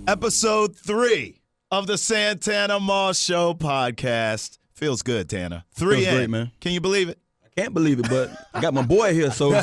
Episode 3 of the Santana Moss Show podcast. Feels good, Tana. 3 Feels in. great, man. Can you believe it? I can't believe it, but I got my boy here, so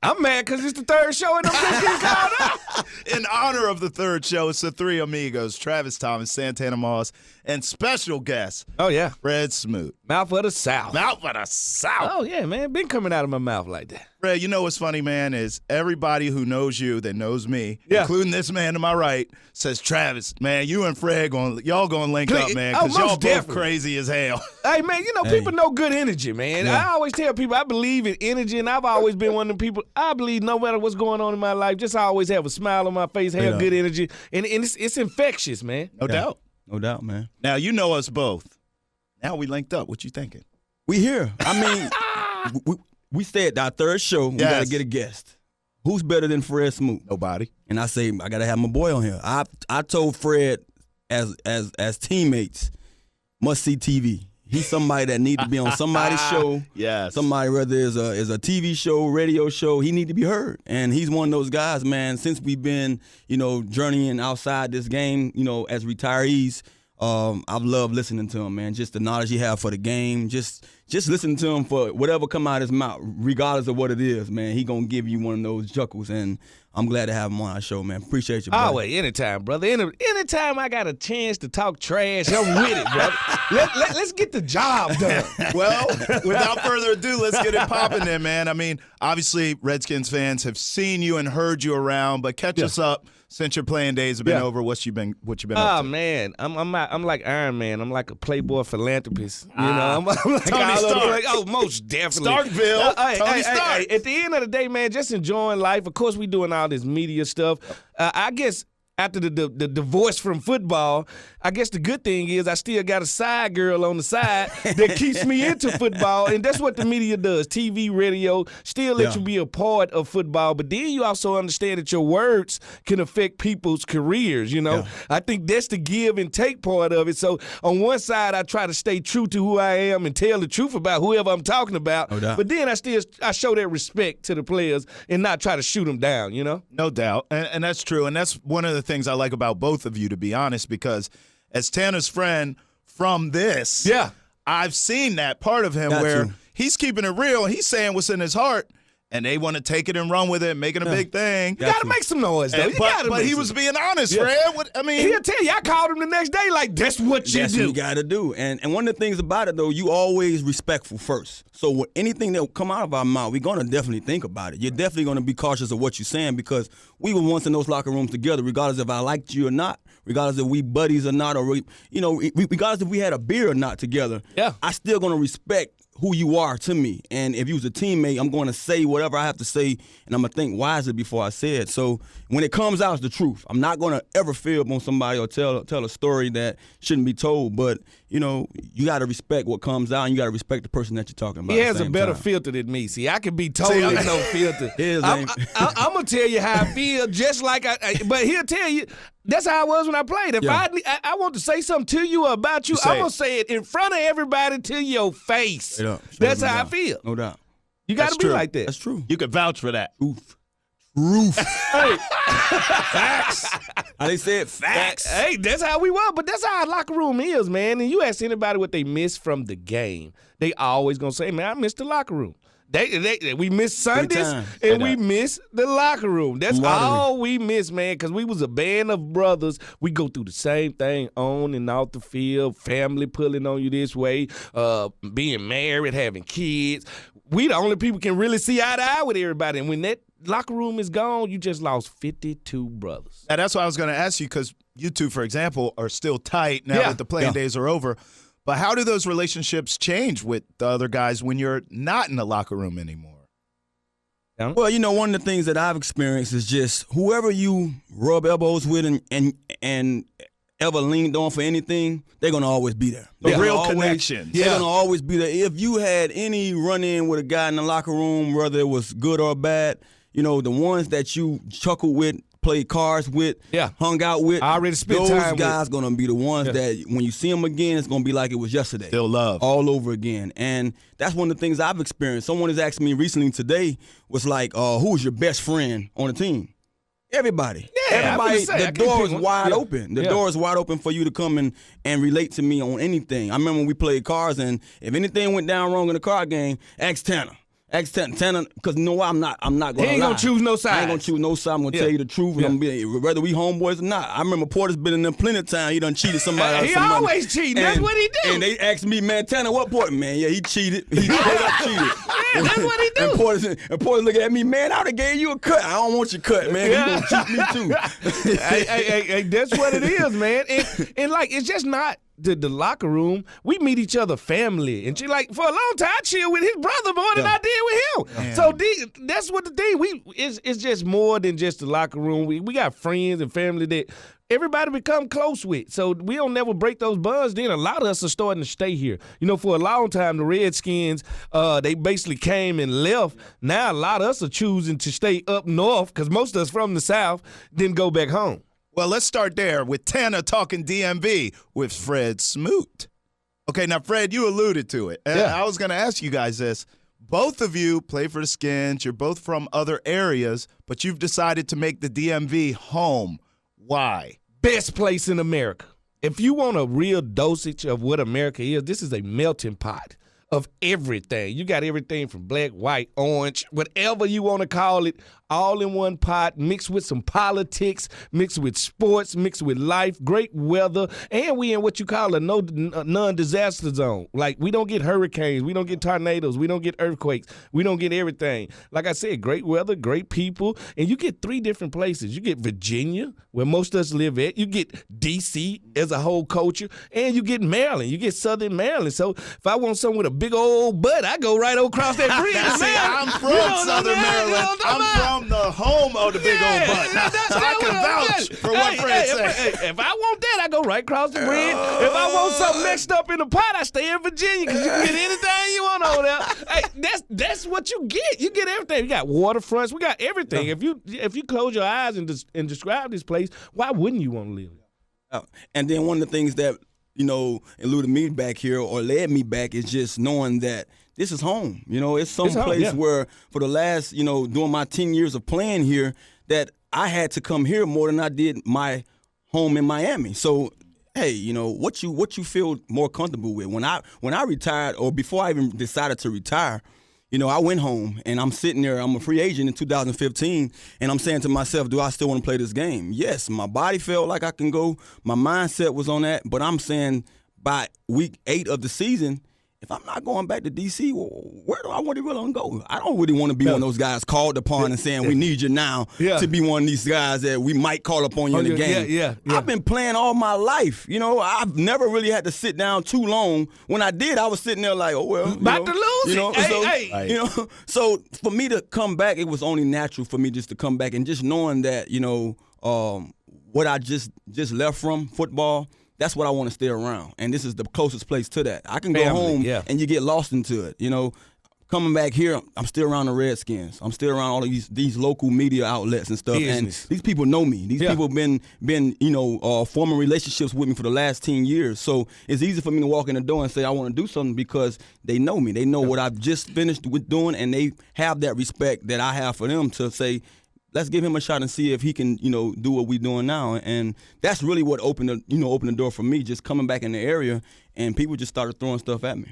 I'm mad because it's the third show and I'm just getting called up. In honor of the third show, it's the three amigos, Travis Thomas, Santana Moss, and special guest, Oh, yeah. Red Smoot. Mouth of the South. Mouth of the South. Oh, yeah, man. Been coming out of my mouth like that. Red, you know what's funny, man, is everybody who knows you that knows me, Yeah. including this man to my right, says, Travis, man, you and Fred, y'all going to link up, man, Oh, because y'all most both definitely. crazy as hell. Hey, man, you know, people know good energy, man. Yeah. I always tell people I believe in energy, and I've always been one of the people. I believe no matter what's going on in my life, just always have a smile on my face, have good energy, and it's infectious, man. No doubt. no doubt, man. Now, you know us both. Now we linked up. What you thinking? We here. I mean, we said our third show, we got to Yes. get a guest. Who's better than Fred Smoot? Nobody. And I say, I got to have my boy on here. I told Fred as teammates, must see TV. He's somebody that need to be on somebody's show. Yes. Somebody, whether it's a TV show, radio show, he need to be heard. And he's one of those guys, man, since we've been, journeying outside this game, as retirees, I've loved listening to him, man. Just the knowledge he have for the game. Just listening to him for whatever come out of his mouth, regardless of what it is, man. He going to give you one of those chuckles, and I'm glad to have him on our show, man. Appreciate you, brother. Always, anytime, brother. Anytime I got a chance to talk trash, I'm with it, brother. Let's get the job done. Well, without further ado, let's get it popping then, man. I mean, obviously, Redskins fans have seen you and heard you around, but catch us up since your playing days have been over. What you been up Oh to? man, I'm like Iron Man. I'm like a playboy philanthropist. I'm like Tony all over the Stark. place. Oh, most definitely. Starkville. Tony Stark. At the end of the day, man, just enjoying life. Of course, we doing all this media stuff. I guess after the divorce from football, I guess the good thing is I still got a side girl on the side that keeps me into football, and that's what the media does. TV, radio, still let you be a part of football, but then you also understand that your words can affect people's careers, I think that's the give and take part of it. So on one side, I try to stay true to who I am and tell the truth about whoever I'm talking about, No doubt. but then I show that respect to the players and not try to shoot them down, No doubt. And that's true. And that's one of the things I like about both of you, to be honest, because as Tanner's friend from this, I've seen that part of him where he's keeping it real. He's saying what's in his heart, and they want to take it and run with it, making a big thing. You got to make some noise, though. But he was being honest, Fred. He'll tell you. I called him the next day like, that's what you That's do. what you got to do. And one of the things about it, though, you always respectful first. So with anything that will come out of our mouth, we're going to definitely think about it. You're definitely going to be cautious of what you're saying because we were once in those locker rooms together, regardless if I liked you or not, regardless if we buddies or not, or, regardless if we had a beer or not together. Yeah. I still going to respect who you are to me. And if you was a teammate, I'm going to say whatever I have to say, and I'm going to think wisely before I say it. So when it comes out, it's the truth. I'm not going to ever fib on somebody or tell a story that shouldn't be told. But, you got to respect what comes out, and you got to respect the person that you're talking about. He at has the a same better time. filter than me. See, I can be totally no filter. His I'm ain't. going to tell you how I feel just like but he'll tell you, that's how I was when I played. If I want to say something to you or about you, I'm going to say it in front of everybody to your face. Straight up. That's No how I doubt. feel. No doubt. You got That's to be true. like that. That's true. You could vouch for that. Truth. Facts. How they said facts. Hey, that's how we were, but that's how our locker room is, man. And you ask anybody what they miss from the game, they always gonna say, "Man, I miss the locker room." We miss Sundays time. and we miss the locker room. That's Lottery. all we miss, man, because we was a band of brothers. We go through the same thing on and off the field, family pulling on you this way, being married, having kids. We the only people can really see eye to eye with everybody. And when that locker room is gone, you just lost 52 brothers. Now, that's what I was going to ask you, because you two, for example, are still tight now that the playing days are over. But how do those relationships change with the other guys when you're not in the locker room anymore? Well, one of the things that I've experienced is just whoever you rub elbows with and ever leaned on for anything, they're going to always be there. The They're real gonna always- connections. They're going to always be there. If you had any run-in with a guy in the locker room, whether it was good or bad, the ones that you chuckled with, played cards with, hung out with, I already spent those time with. guys going to be the ones that when you see them again, it's going to be like it was yesterday. Still love. All over again. And that's one of the things I've experienced. Someone has asked me recently today was like, who's your best friend on the team? Everybody. everybody, the door is wide open. The door is wide open for you to come and relate to me on anything. I remember when we played cards, and if anything went down wrong in the card game, ask Tanner. Tanner, because you know what? I'm not going to lie. He ain't going to choose no side. I ain't going to choose no side. I'm going to tell you the truth, and I'm gonna be, whether we homeboys or not. I remember Porter's been in them plenty of time. He done cheated somebody out of He some always money. cheating. That's what he do. And they asked me, man, Tanner, what Porter? Man, yeah, he cheated. He straight up cheated. Yeah, that's what he do. And Porter's looking at me, man, I would have gave you a cut. I don't want your cut, man. You going to cheat me too. hey, that's what it is, man. And like, it's just not the locker room. We meet each other family. And like, for a long time, I chill with his brother more than I did with him. So that's what the thing, it's just more than just the locker room. We got friends and family that everybody become close with. So we don't never break those bonds. Then a lot of us are starting to stay here. You know, for a long time, the Redskins, they basically came and left. Now a lot of us are choosing to stay up north because most of us from the South then go back home. Well, let's start there with Tanner talking DMV with Fred Smoot. Okay, now, Fred, you alluded to it. I was going to ask you guys this. Both of you play for the Skins. You're both from other areas, but you've decided to make the DMV home. Why? Best place in America. If you want a real dosage of what America is, this is a melting pot of everything. You got everything from black, white, orange, whatever you want to call it, all in one pot, mixed with some politics, mixed with sports, mixed with life, great weather, and we in what you call a non-disaster zone. Like, we don't get hurricanes, we don't get tornadoes, we don't get earthquakes, we don't get everything. Like I said, great weather, great people, and you get 3 different places. You get Virginia, where most of us live at. You get D.C. as a whole culture, and you get Maryland. You get Southern Maryland. So if I want something with a big old butt, I go right across that bridge. I'm from Southern Maryland. I'm from the home of the big old butt. So I can vouch for what Fred said. If I want that, I go right across the bridge. If I want something mixed up in the pot, I stay in Virginia because you can get anything you want over there. Hey, that's what you get. You get everything. We got waterfronts. We got everything. If you close your eyes and describe this place, why wouldn't you want to live? And then one of the things that, you know, eluded me back here or led me back is just knowing that this is home. You know, it's some place where for the last, you know, during my 10 years of playing here, that I had to come here more than I did my home in Miami. So, hey, you know, what you feel more comfortable with. When I retired, or before I even decided to retire, you know, I went home and I'm sitting there. I'm a free agent in 2015, and I'm saying to myself, do I still want to play this game? Yes, my body felt like I can go. My mindset was on that, but I'm saying by week 8 of the season, if I'm not going back to D.C., where do I really want to go? I don't really want to be one of those guys called upon and saying, we need you now to be one of these guys that we might call upon you in the game. Yeah. I've been playing all my life. You know, I've never really had to sit down too long. When I did, I was sitting there like, oh, well. About to lose it. You know, so for me to come back, it was only natural for me just to come back. And just knowing that, you know, what I just left from football, that's what I want to stay around, and this is the closest place to that. I can go home and you get lost into it. You know, coming back here, I'm still around the Redskins. I'm still around all of these local media outlets and stuff. Business. And these people know me. These people have been you know, forming relationships with me for the last 10 years. So it's easy for me to walk in the door and say I want to do something because they know me. They know what I've just finished with doing, and they have that respect that I have for them to say, let's give him a shot and see if he can, you know, do what we're doing now. And that's really what opened the door for me, just coming back in the area, and people just started throwing stuff at me.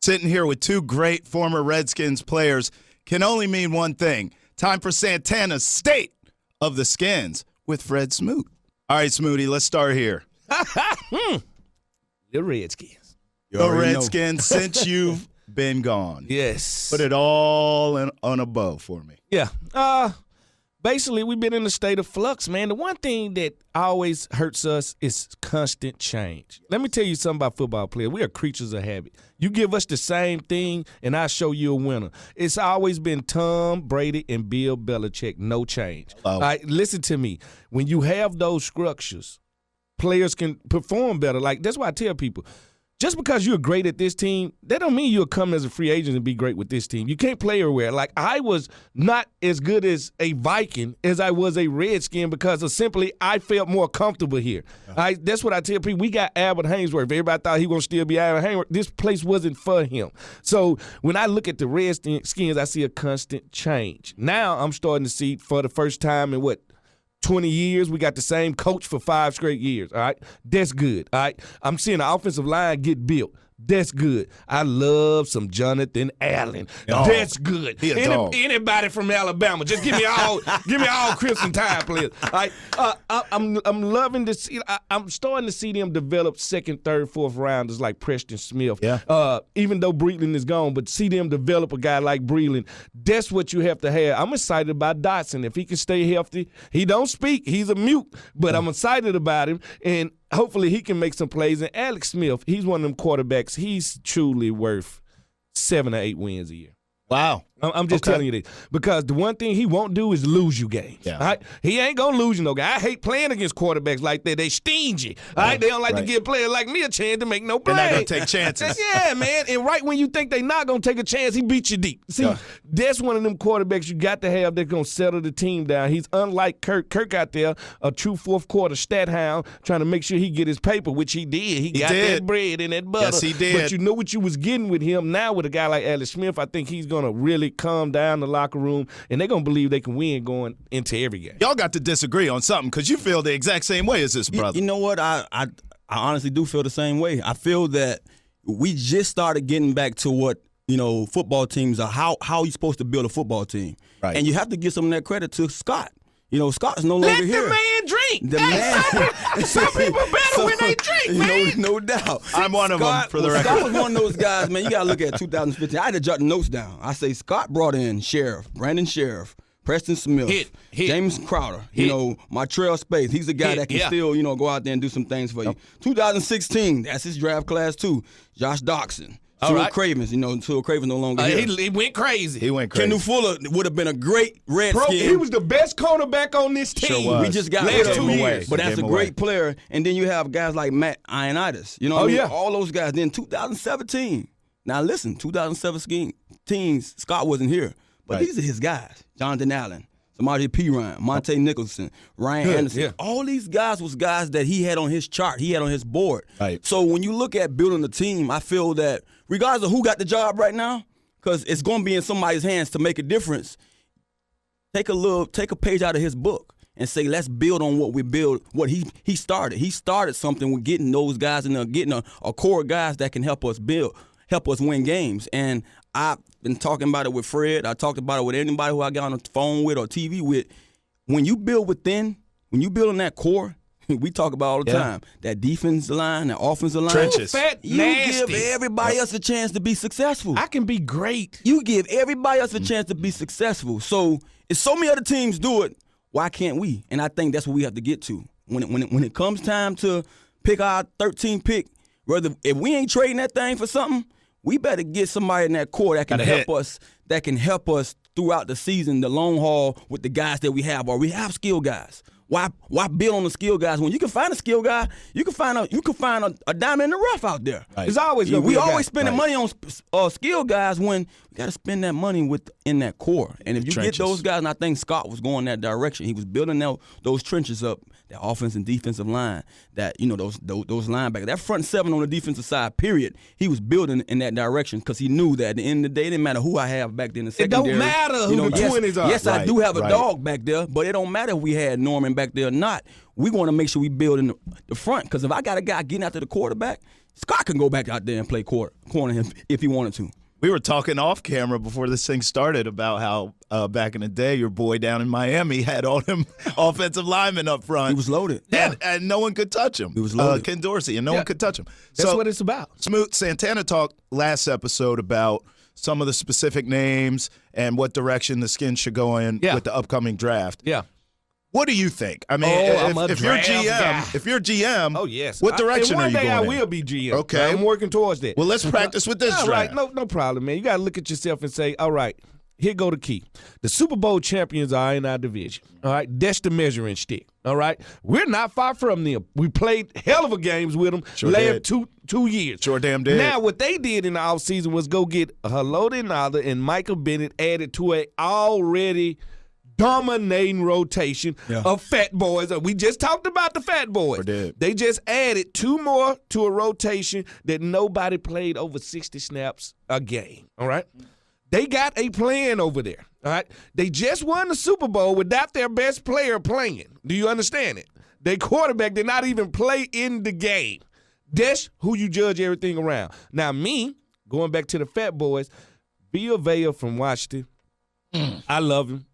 Sitting here with 2 great former Redskins players can only mean one thing. Time for Santana's State of the Skins with Fred Smoot. All right, Smooty, let's start here. The Redskins. The Redskins, since you've been gone. Yes. Put it all on a bow for me. Yeah. Basically, we've been in a state of flux, man. The one thing that always hurts us is constant change. Let me tell you something about football players. We are creatures of habit. You give us the same thing, and I'll show you a winner. It's always been Tom Brady and Bill Belichick, no change. All right, listen to me. When you have those structures, players can perform better. Like, that's why I tell people, just because you're great at this team, that don't mean you'll come as a free agent and be great with this team. You can't play everywhere. Like, I was not as good as a Viking as I was a Redskin because of simply I felt more comfortable here. That's what I tell people. We got Albert Haynesworth. Everybody thought he was going to still be Albert Haynesworth. This place wasn't for him. So when I look at the Redskins, I see a constant change. Now I'm starting to see for the first time in 20 years. We got the same coach for 5 straight years, all right? That's good, all right? I'm seeing the offensive line get built. That's good. I love some Jonathan Allen. Oh, that's good. He a dog. Anybody from Alabama, just give me all Crimson Tide players. All right? I'm loving to see. I'm starting to see them develop second, third, fourth rounders like Preston Smith. Yeah. Even though Breitland is gone, but see them develop a guy like Breitland. That's what you have to have. I'm excited about Dotson. If he can stay healthy, he don't speak. He's a mute, but I'm excited about him. And hopefully he can make some plays. And Alex Smith, he's one of them quarterbacks. He's truly worth 7 or 8 wins a year. Wow. I'm just telling you this. Because the one thing he won't do is lose you games. Yeah. All right? He ain't going to lose you no game. I hate playing against quarterbacks like that. They stingy. All right? They don't like to give players like me a chance to make no play. They're not going to take chances. Yeah, man. And right when you think they're not going to take a chance, he beats you deep. See, that's one of them quarterbacks you got to have that's going to settle the team down. He's unlike Kirk. Kirk out there, a true fourth quarter stat hound, trying to make sure he get his paper, which he did. He got that bread and that butter. Yes, he did. But you know what you was getting with him. Now with a guy like Alex Smith, I think he's going to really calm down the locker room, and they're going to believe they can win going into every game. Y'all got to disagree on something because you feel the exact same way as this brother. You know what? I honestly do feel the same way. I feel that we just started getting back to what, football teams are, how you supposed to build a football team. Right. And you have to give some of that credit to Scott. Scott's no longer here. Let the man drink. The man. Some people better when they drink, man. No doubt. I'm one of them, for the record. Scott was one of those guys, man. You got to look at 2015. I had to jot the notes down. I say Scott brought in Brandon Sheriff, Preston Smith, Hit. James Crowder, Montreal Space. He's a guy that can still, go out there and do some things for you. 2016, that's his draft class too. Josh Doxson. Cravens, Tua Cravens no longer here. He went crazy. Kendall Fuller would have been a great Redskin. He was the best cornerback on this team. Sure was. We just got last 2 years. years. But that's a great player. And then you have guys like Matt Ioannidis. All those guys. Then 2017. Now listen, 2017, Scott wasn't here. But these are his guys. Jonathan Allen, Samaje Perine, Monte Nicholson, Ryan Anderson. Yeah. All these guys was guys that he had on his chart. He had on his board. Right. So when you look at building a team, I feel that regardless of who got the job right now, because it's going to be in somebody's hands to make a difference, take a page out of his book and say, let's build on what we build, what he started. He started something with getting those guys in there, getting a core of guys that can help us win games. And I've been talking about it with Fred. I talked about it with anybody who I got on the phone with or TV with. When you build within, when you build on that core, we talk about all the time, that defense line, that offensive line. Trenches. You give everybody else a chance to be successful. I can be great. You give everybody else a chance to be successful. So if so many other teams do it, why can't we? And I think that's what we have to get to. When it comes time to pick our 13th pick, if we ain't trading that thing for something, we better get somebody in that core that can help us throughout the season, the long haul with the guys that we have, or we have skill guys. Why build on the skill guys when you can find a skill guy? You can find a diamond in the rough out there. Right. It's always we always spending money on skill guys when we got to spend that money in that core. And if you get those guys, and I think Scott was going that direction. He was building those trenches up, that offense and defensive line, that those linebackers, that front seven on the defensive side. Period. He was building in that direction because he knew that at the end of the day, it didn't matter who I have back there in the secondary. It don't matter who the 20s are. Yes, I do have a dog back there, but it don't matter if we had Norman back there or not. We want to make sure we build in the front, because if I got a guy getting after the quarterback, Scott can go back out there and play corner if he wanted to. We were talking off camera before this thing started about how back in the day, your boy down in Miami had all them offensive linemen up front. He was loaded. And no one could touch him. He was loaded. Ken Dorsey, and no one could touch him. That's what it's about. Smoot, Santana talked last episode about some of the specific names and what direction the Skins should go in with the upcoming draft. Yeah. What do you think? I mean, if you're GM, oh yes, what direction are you going in? One day I will be GM. Okay, I'm working towards that. Well, let's practice with this draft. Right, no problem, man. You got to look at yourself and say, all right, here go the key. The Super Bowl champions are in our division. All right, that's the measuring stick. All right, we're not far from them. We played hell of a games with them last 2 years. Sure damn did. Now, what they did in the offseason was go get Haloti Ngata and Michael Bennett added to a already dominating rotation of fat boys. We just talked about the fat boys. They just added 2 more to a rotation that nobody played over 60 snaps a game. All right? They got a plan over there. All right. They just won the Super Bowl without their best player playing. Do you understand it? Their quarterback did not even play in the game. That's who you judge everything around. Now, me, going back to the Fat Boys, Bill Vea from Washington, I love him.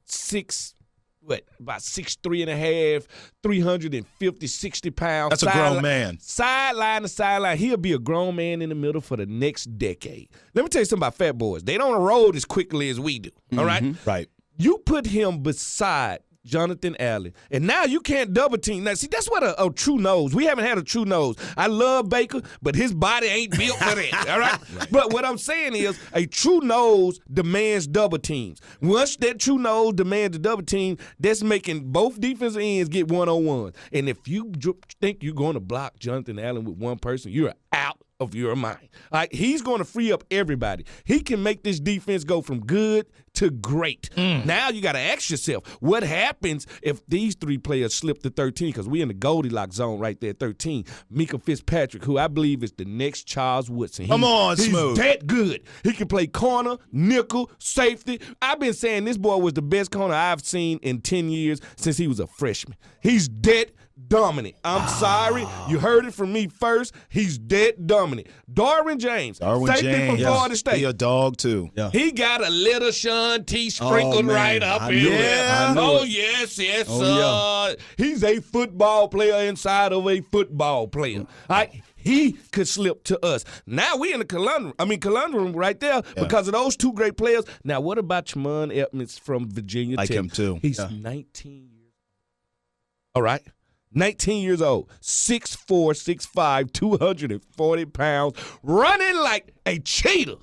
About 6'3.5", 350, 60 pounds. That's a grown man. Sideline to sideline. He'll be a grown man in the middle for the next decade. Let me tell you something about Fat Boys. They don't roll as quickly as we do. All right? Right. You put him beside Jonathan Allen, and now you can't double team. Now, see, that's what a true nose. We haven't had a true nose. I love Baker, but his body ain't built for that. All right? But what I'm saying is a true nose demands double teams. Once that true nose demands a double team, that's making both defensive ends get one-on-ones. And if you think you're going to block Jonathan Allen with one person, you're out of your mind. All right? He's going to free up everybody. He can make this defense go from good to great. Now you got to ask yourself, what happens if these three players slip to 13? Because we in the Goldilocks zone right there, 13. Mika Fitzpatrick, who I believe is the next Charles Woodson. Come on, He's Smoot. that good. He can play corner, nickel, safety. I've been saying this boy was the best corner I've seen in 10 years since he was a freshman. He's dead dominant. I'm sorry. You heard it from me first. He's dead dominant. Darwin James. Safety from Florida State. He a dog, too. Yeah. He got a little Sean T sprinkled right up in there. Oh, yes, sir. He's a football player inside of a football player. All right? He could slip to us. Now we in the conundrum right there because of those two great players. Now, what about Tremont Edmonds from Virginia Tech? Like him, too. He's 19 years old. All right? 19 years old, 6'4", 6'5", 240 pounds, running like a cheetah. All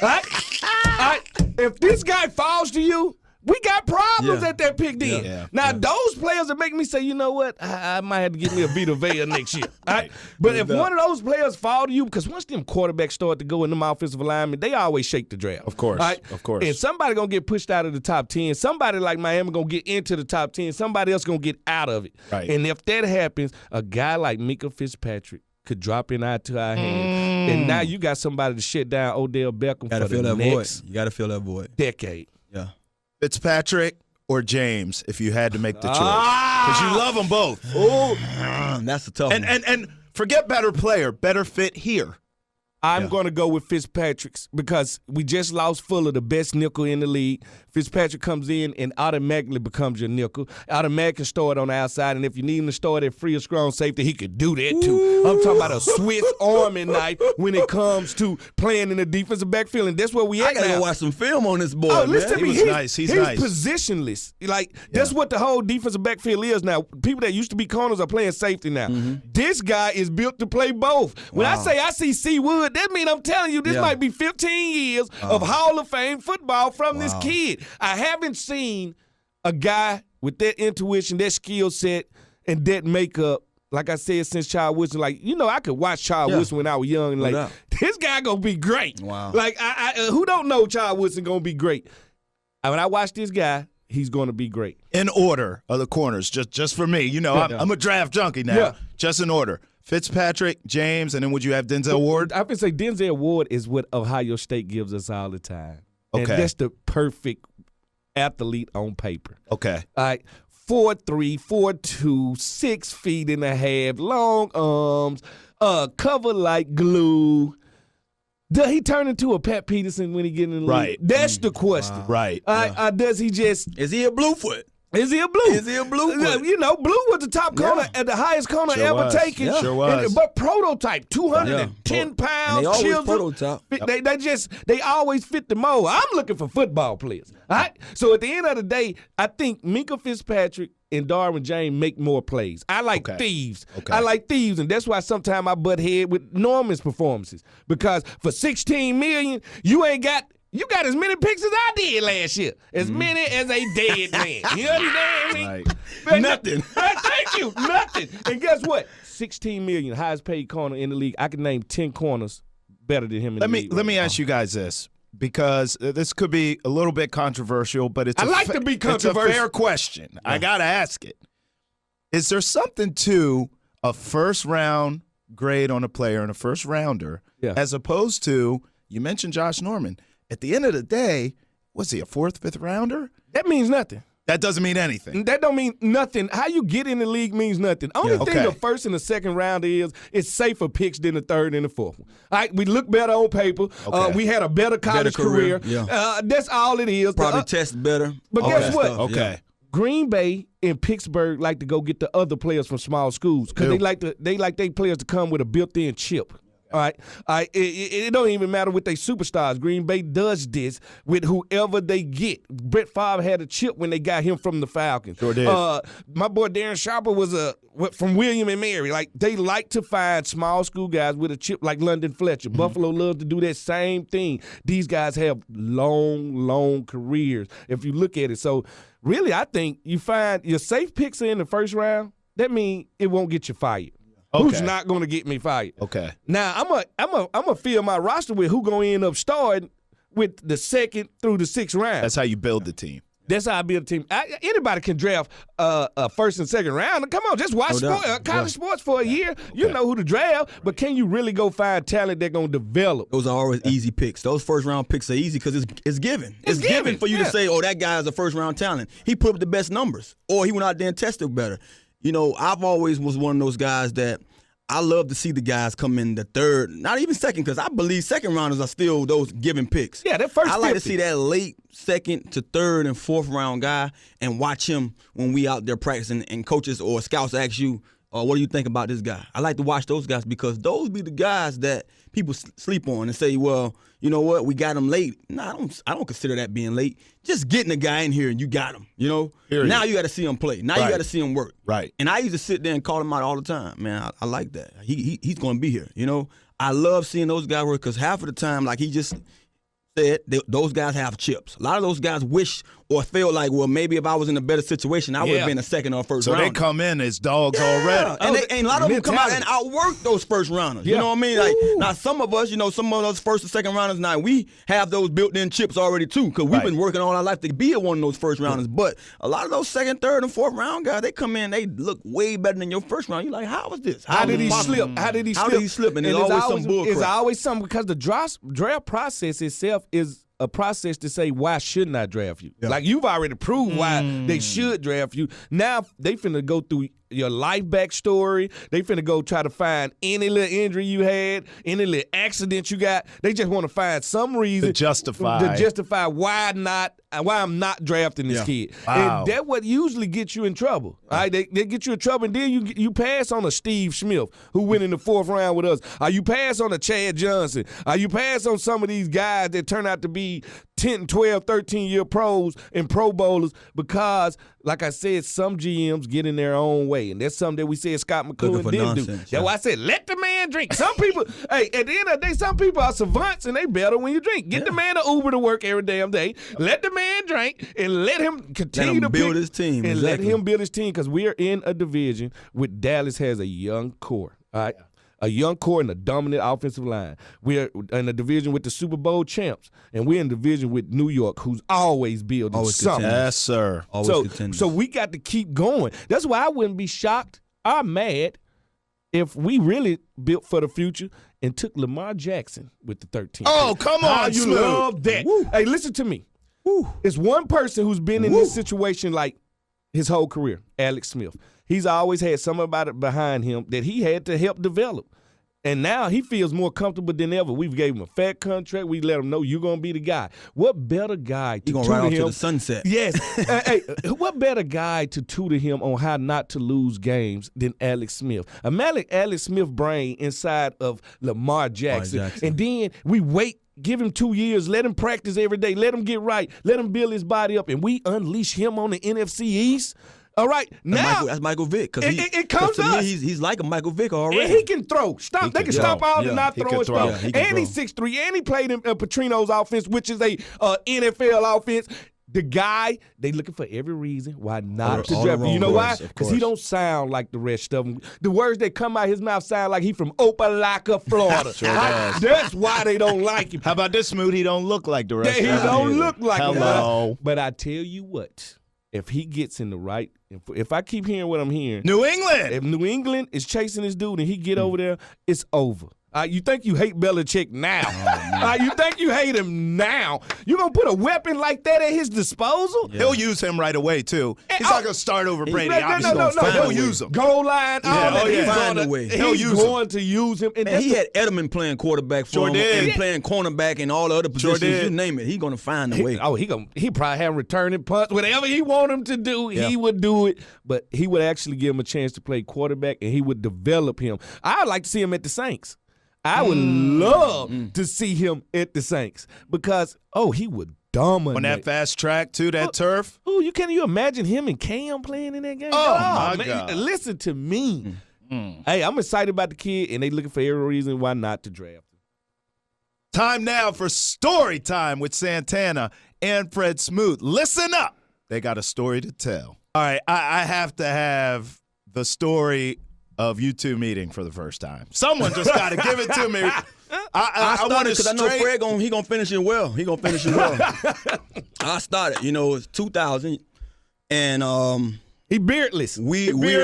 right? If this guy falls to you, we got problems at that pick then. Those players that make me say, you know what, I might have to get me a Vita Vea next year. Right? But if one of those players fall to you, because once them quarterbacks start to go in them offensive alignment, they always shake the draft. Of course, right? of course. And somebody going to get pushed out of the top 10. Somebody like Miami going to get into the top 10. Somebody else going to get out of it. Right. And if that happens, a guy like Mika Fitzpatrick could drop in to our hands. And now you got somebody to shut down Odell Beckham for the next You got to fill that void. decade. Yeah. Fitzpatrick or James, if you had to make the choice, because you love them both. That's a tough one. And forget better player, better fit here. I'm going to go with Fitzpatrick's because we just lost Fuller, the best nickel in the league. Fitzpatrick comes in and automatically becomes your nickel. Automatically start on the outside, and if you need him to start at free or strong safety, he could do that too. I'm talking about a Swiss Army knife when it comes to playing in the defensive backfield, and that's where we at now. I got to go watch some film on this boy, man. Listen to me. He's nice. He's nice. Positionless. That's what the whole defensive backfield is now. People that used to be corners are playing safety now. This guy is built to play both. When I see C. Wood, that means I'm telling you this might be 15 years of Hall of Fame football from this kid. I haven't seen a guy with that intuition, that skill set, and that makeup, like I said, since Charles Woodson. I could watch Charles Woodson when I was young. And this guy going to be great. Wow. Who don't know Charles Woodson going to be great? When I watch this guy, he's going to be great. In order of the corners, just for me. I'm a draft junkie now. Yeah. Just in order. Fitzpatrick, James, and then would you have Denzel Ward? I would say Denzel Ward is what Ohio State gives us all the time. Okay. And that's the perfect athlete on paper. Okay. All right. 4'3", 4'2", 6 feet and a half, long arms, cover like glue. Does he turn into a Pat Peterson when he get in the league? Right. That's the question. Wow. Right. Does he just – Is he a Bluefoot? Is he a blue? Blue was the top corner at the highest corner ever taken. Sure was. But prototype, 210 pounds. And they always prototype. They always fit the mold. I'm looking for football players. All right? So at the end of the day, I think Mika Fitzpatrick and Darwin James make more plays. I like thieves. Okay. I like thieves, and that's why sometimes I butt head with Norman's performances. Because for $16 million, you got as many picks as I did last year. As many as a dead man. You understand me? Right. Nothing. Thank you. Nothing. And guess what? $16 million, highest paid corner in the league. I can name 10 corners better than him in the league. Let me ask you guys this, because this could be a little bit controversial, but it's to be controversial. It's a fair question. Yeah. I got to ask it. Is there something to a first-round grade on a player and a first-rounder as opposed to, you mentioned Josh Norman, at the end of the day, was he a 4th, 5th rounder? That means nothing. That doesn't mean anything. That don't mean nothing. How you get in the league means nothing. Only thing the first and the second round is, it's safer picks than the third and the fourth one. All right, we look better on paper. We had a better college career. Yeah. That's all it is. Probably test better. But guess what? Stuff. Okay. Yeah. Green Bay and Pittsburgh like to go get the other players from small schools because they like their players to come with a built-in chip. All right. It don't even matter with their superstars. Green Bay does this with whoever they get. Brett Favre had a chip when they got him from the Falcons. Sure did. My boy Darren Sharper was from William and Mary. Like, they like to find small school guys with a chip like London Fletcher. Buffalo loves to do that same thing. These guys have long careers if you look at it. So, really, I think you find your safe picks are in the first round. That means it won't get you fired. Okay. Who's not going to get me fired? Okay. Now I'm a fill my roster with who going to end up starting with the 2nd through the 6th round. That's how you build the team. That's how I build a team. Anybody can draft a 1st and 2nd round. Come on, just watch college sports for a year. You know who to draft, but can you really go find talent that's going to develop? Those are always easy picks. Those first-round picks are easy because it's given. It's given for you to say, oh, that guy is a first-round talent. He put up the best numbers, or he went out there and tested better. You know, I've always was one of those guys that I love to see the guys come in the 3rd, not even 2nd, because I believe 2nd rounders are still those given picks. Yeah, that first. I like to see that late 2nd to 3rd and 4th round guy and watch him when we out there practicing and coaches or scouts ask you, what do you think about this guy? I like to watch those guys because those be the guys that people sleep on and say, well, you know what, we got him late. No, I don't consider that being late. Just getting a guy in here and you got him, you know? Now you got to see him play. Now you got to see him work. Right. And I used to sit there and call him out all the time. Man, I like that. He's going to be here, you know? I love seeing those guys work because half of the time, like he just said, those guys have chips. A lot of those guys wish or feel like, well, maybe if I was in a better situation, I would have been a 2nd or 1st rounder. So they come in as dogs already. And a lot of them come out and outwork those first rounders. You know what I mean? Like, now, some of us, some of those 1st or 2nd rounders, now we have those built-in chips already too because we've been working all our life to be one of those first rounders. But a lot of those 2nd, 3rd, and 4th round guys, they come in, they look way better than your first round. You're like, how was this? How did he slip? How did he slip? And there's always some bull crap. It's always something because the draft process itself is a process to say, why shouldn't I draft you? Yeah. Like, you've already proved why they should draft you. Now they finna go through your life backstory. They finna go try to find any little injury you had, any little accident you got. They just want to find some reason to justify why I'm not drafting this kid. Wow. And that what usually gets you in trouble. All right, they get you in trouble, and then you pass on a Steve Smith who went in the 4th round with us. You pass on a Chad Johnson. You pass on some of these guys that turn out to be 10, 12, 13-year pros and Pro Bowlers because, like I said, some GMs get in their own way. And that's something that we said Scott McCloughan didn't do. That's why I said, let the man drink. Some people, hey, at the end of the day, some people are savants and they better when you drink. Get the man an Uber to work every damn day. Let the man drink and let him continue to build his team. And let him build his team because we are in a division where Dallas has a young core. All right. A young core and a dominant offensive line. We're in a division with the Super Bowl champs, and we're in a division with New York, who's always building something. Yes, sir. So we got to keep going. That's why I wouldn't be shocked or mad if we really built for the future and took Lamar Jackson with the 13th. Oh, come on, you love that. Woo. Hey, listen to me. Woo. It's one person who's been in this situation like his whole career, Alex Smith. He's always had somebody behind him that he had to help develop. And now he feels more comfortable than ever. We've gave him a fat contract. We let him know you're going to be the guy. What better guy to tutor him? You're going to ride off to the sunset. Yes. Hey, what better guy to tutor him on how not to lose games than Alex Smith? Alex Smith brain inside of Lamar Jackson. And then we wait. Give him 2 years. Let him practice every day. Let him get right. Let him build his body up. And we unleash him on the NFC East. All right, now that's Michael Vick. It comes to us. He's like a Michael Vick already. And he can throw. They can stop all the not throwing stuff. And he's 6'3", and he played in Petrino's offense, which is a NFL offense. The guy, they looking for every reason why not to draft him. You know why? Because he don't sound like the rest of them. The words that come out his mouth sound like he from Opelika, Florida. Sure does. That's why they don't like him. How about this, Smoot? He don't look like the rest of them. He don't look like him. Hello. But I tell you what. If he gets in the right, if I keep hearing what I'm hearing, New England. If New England is chasing this dude and he get over there, it's over. You think you hate Belichick now. You think you hate him now. You going to put a weapon like that at his disposal? Yeah. He'll use him right away, too. He's not going to start over Brady. No. He'll use him. Goal line. He's going to use him. And he had Edelman playing quarterback for him and playing cornerback and all the other positions. You name it. He's going to find a way. He probably have returning punts. Whatever he want him to do, he would do it. But he would actually give him a chance to play quarterback, and he would develop him. I'd like to see him at the Saints. I would love to see him at the Saints because, he would dominate. On that fast track, too, that turf. Can you imagine him and Cam playing in that game? Oh, my God. Listen to me. Hey, I'm excited about the kid, and they looking for every reason why not to draft him. Time now for story time with Santana and Fred Smoot. Listen up. They got a story to tell. All right, I have to have the story of you two meeting for the first time. Someone just got to give it to me. I want to because I know Fred he gonna finish it well. He gonna finish it well. I started, it's 2000, and he beardless. Babyface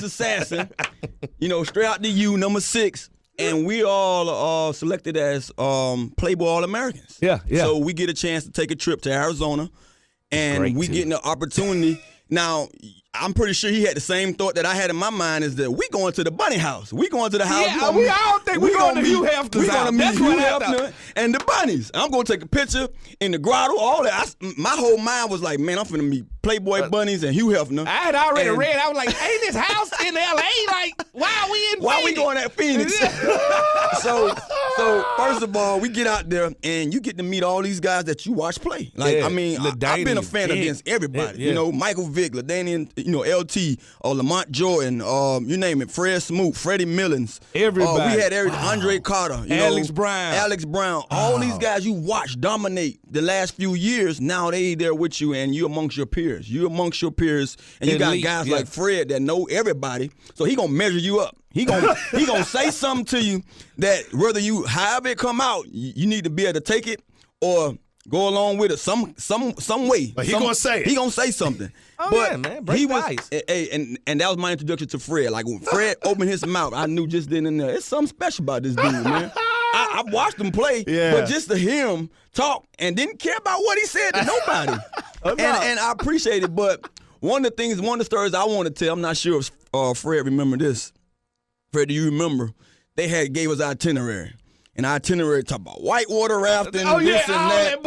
assassin. Straight out the U, number 6. And we all selected as Playboy All-Americans. Yeah. So we get a chance to take a trip to Arizona, and we getting the opportunity. Now, I'm pretty sure he had the same thought that I had in my mind is that we going to the bunny house. We going to the house. Yeah, we all think we going to Hugh Hefner's We going to meet Hugh Hugh Hefner and the bunnies. I'm going to take a picture in the grotto, all that. My whole mind was like, man, I'm finna meet Playboy bunnies and Hugh Hefner. I had already read. I was like, ain't this house in L.A.? Like, why are we in Phoenix? Why we going at Phoenix? So first of all, we get out there and you get to meet all these guys that you watch play. Like, I've been a fan against everybody. Yeah. Michael Vick, LaDainian, LT, Lamont Jordan, you name it, Fred Smoot, Freddie Millens. Everybody. We had Andre Carter, Alex Brown. All these guys you watch dominate the last few years. Now they there with you and you amongst your peers. You amongst your peers, and you got guys like Fred that know everybody. So he gonna measure you up. He gonna say something to you that whether you however it come out, you need to be able to take it or go along with it some way. But he gonna say it. He gonna say something. Man, break the ice. And that was my introduction to Fred. Like when Fred opened his mouth, I knew just then and there, it's something special about this dude, man. I watched him play, but just to hear him talk and didn't care about what he said to nobody. And I appreciate it. But one of the stories I want to tell, I'm not sure if Fred remember this. Fred, do you remember? They gave us itinerary. And our itinerary talk about whitewater rafting, this and that.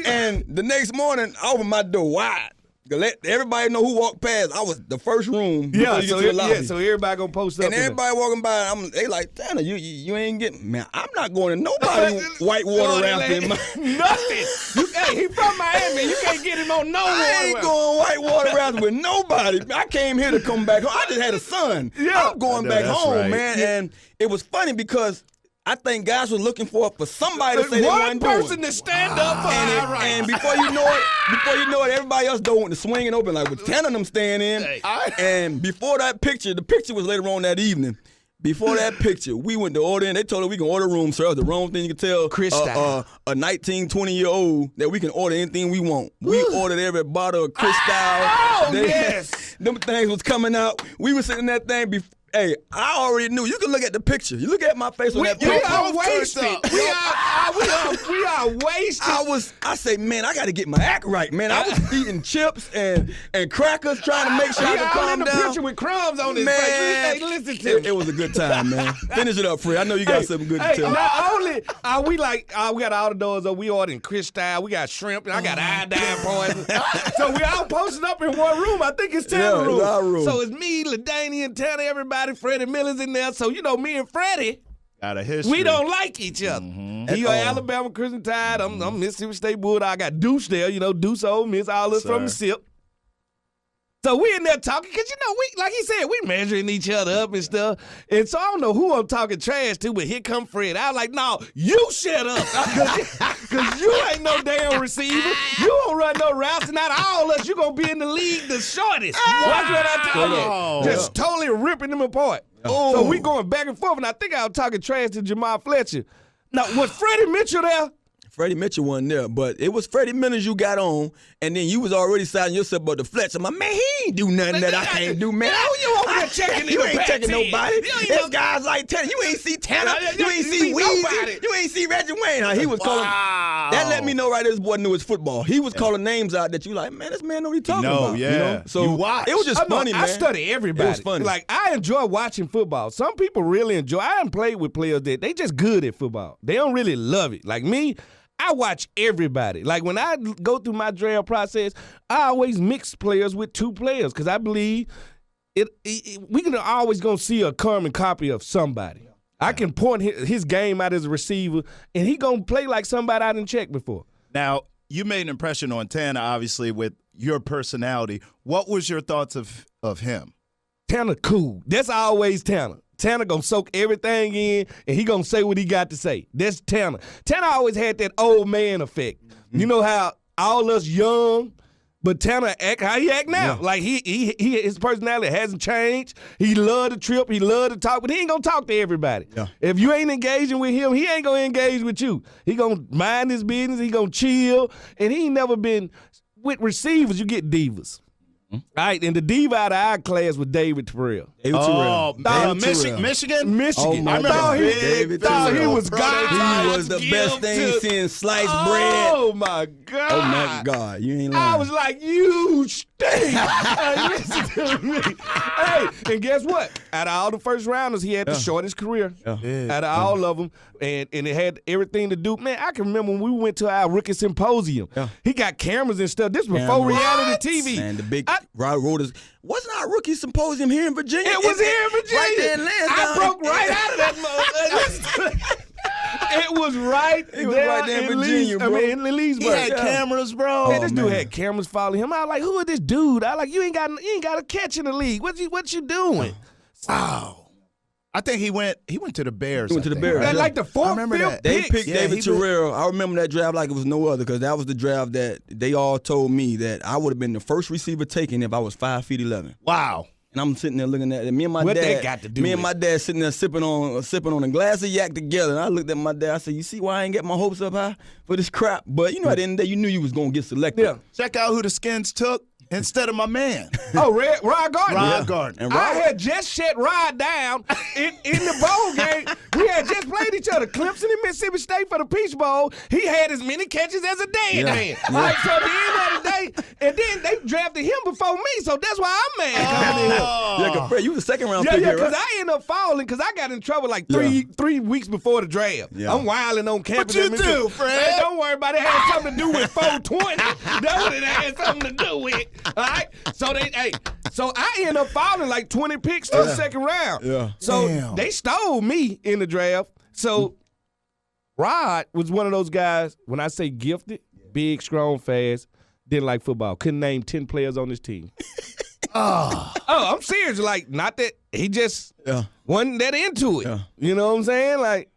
And the next morning, I opened my door wide. To let everybody know who walked past. I was the first room. So everybody gonna post up. And everybody walking by, they like, Tanner, you ain't getting, man, I'm not going to nobody whitewater rafting. Nothing. He from Miami. You can't get him on no water. I ain't going whitewater rafting with nobody. I came here to come back home. I just had a son. I'm going back home, man. And it was funny because I think guys were looking for somebody to say they weren't doing. One person to stand up for our rights. And before you know it, everybody else doing the swinging open like with 10 of them staying in. And before that picture, the picture was later on that evening. Before that picture, we went to order in. They told us we can order room service. The wrong thing you can tell a 19, 20-year-old that we can order anything we want. We ordered every bottle of Cristal. Them things was coming out. We were sitting in that thing before. Hey, I already knew. You can look at the picture. You look at my face on that picture. We are wasted. We are wasted. I say, man, I got to get my act right, man. I was eating chips and crackers trying to make sure I could calm down. The picture with crumbs on his face. Hey, listen to me. It was a good time, man. Finish it up, Fred. I know you got something good to tell. Not only we got all the doors up, we ordering Cristal, we got shrimp, and I got iodine poison. So we all posted up in one room. I think it's Tanner room. Our room. So it's me, LaDainian, and Tanner, everybody. Freddie Miller's in there. So, me and Freddie, got a history. we don't like each other. He got Alabama Crimson Tide. I'm Mississippi State Bulldog. I got Deuce there. Deuce Ole Miss, all us from the SIP. So we in there talking because, we, like he said, we measuring each other up and stuff. And so I don't know who I'm talking trash to, but here come Fred. I was like, no, you shut up. Because you ain't no damn receiver. You don't run no routes. And out of all us, you going to be in the league the shortest. Watch what I tell you. Just totally ripping them apart. So we going back and forth. And I think I was talking trash to Jamal Fletcher. Now, was Freddie Mitchell there? Freddie Mitchell wasn't there, but it was Freddie Millens you got and then you was already signing yourself about the Fletcher. I'm like, man, he ain't do nothing that I can't do, man. You over there not checking You in ain't the checking Pac-10. nobody. You There's guys like Tanner. You ain't see Tanner. You ain't see nobody. Weezy. You ain't see Reggie Wayne. He was calling. That let me know right there this boy knew his football. He was calling names out that you like, man, this man know what he talking about. Yeah. You know? So you watch. it was just funny, man. I study everybody. It was funny. Like, I enjoy watching football. Some people really enjoy. I haven't played with players that they just good at football. They don't really love it. Like me, I watch everybody. Like, when I go through my draft process, I always mix players with two players because I believe we can always gonna see a carbon copy of somebody. I can point his game out as a receiver, and he gonna play like somebody I didn't check before. Now, you made an impression on Tana, obviously, with your personality. What was your thoughts of him? Tanner cool. That's always Tanner. Tanner gonna soak everything in, and he gonna say what he got to say. That's Tanner. Tanner always had that old man effect. Mm-hmm. You know how all us young, but Tanner act how he act now. Yeah. Like his personality hasn't changed. He love to trip. He love to talk, but he ain't gonna talk to everybody. Yeah. If you ain't engaging with him, he ain't gonna engage with you. He gonna mind his business. He gonna chill, and he ain't never been with receivers. You get divas. All right, and the diva out of our class was David Terrell. Michigan. Oh, I thought he was God. He was the best thing since sliced bread. Oh, my God. Oh, my God. You ain't lying. I was like, you stink. Hey, listen to me. Hey, and guess what? Out of all the first rounders, he had the shortest career. Yeah. Out of all of them. And it had everything to do. Man, I can remember when we went to our rookie symposium. Yeah. He got cameras and stuff. This was before reality TV. Man, the big Rod Rotors. Wasn't our rookie symposium here in Virginia? It was here in Virginia. Right there in Lansdowne. I broke right out of that motherfucker. It was right there in Virginia, bro. In Leesburg. He had cameras, bro. Man, this dude had cameras following him. I was like, who is this dude? I like, you ain't got a catch in the league. What you doing? Wow. I think he went to the Bears. He went to the Bears. Right? Like the fourth, fifth They picked David Terrell. I remember that draft like it was no other because that was the draft that they all told me that I would have been the first receiver taken if I was 5'11". Wow. And I'm sitting there looking at it. Me and my what dad. They got to do me and my dad sitting there sipping on a glass of yak together. And I looked at my dad. I said, "You see why I ain't get my hopes up high for this crap?" But you know, at the end of the day, you knew you was gonna get selected. Yeah. Check out who the Skins took instead of my man. Oh, Rod Gardner. Rod Gardner. And I had just shut Rod down in the bowl game. We had just played each other. Clemson and Mississippi State for the Peach Bowl. He had as many catches as a dead man. Yeah. Like, so at the end of the day, and then they drafted him before me, so that's why I'm mad coming in here. Yeah, Fred, you was a second round pick. Yeah, here, because right? I ended up falling because I got in trouble like three weeks before the draft. Yeah. I'm wilding on campus. What you do, Fred? Hey, don't worry about it. It had something to do with 420. That's what it had something to do with. All right? So I ended up falling like 20 picks to the second round. Yeah. So they stole me in the draft. So Rod was one of those guys, when I say gifted, big, strong, fast, didn't like football. Couldn't name 10 players on his team. Oh, I'm serious. Like, not that he just wasn't that into it. Yeah. You know what I'm saying? Like,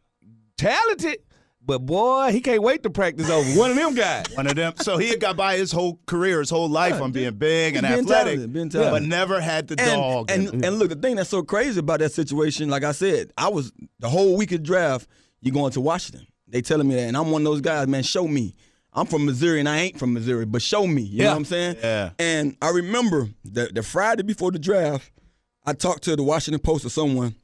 talented. But, boy, he can't wait to practice over. One of them guys. One of them. So he had got by his whole career, his whole life on being big and athletic, but never had the dog. And look, the thing that's so crazy about that situation, like I said, I was the whole week of draft, you going to Washington. They telling me that, and I'm one of those guys, man, show me. I'm from Missouri, and I ain't from Missouri, but show me. You know what I'm saying? Yeah. And I remember the Friday before the draft, I talked to the Washington Post or someone.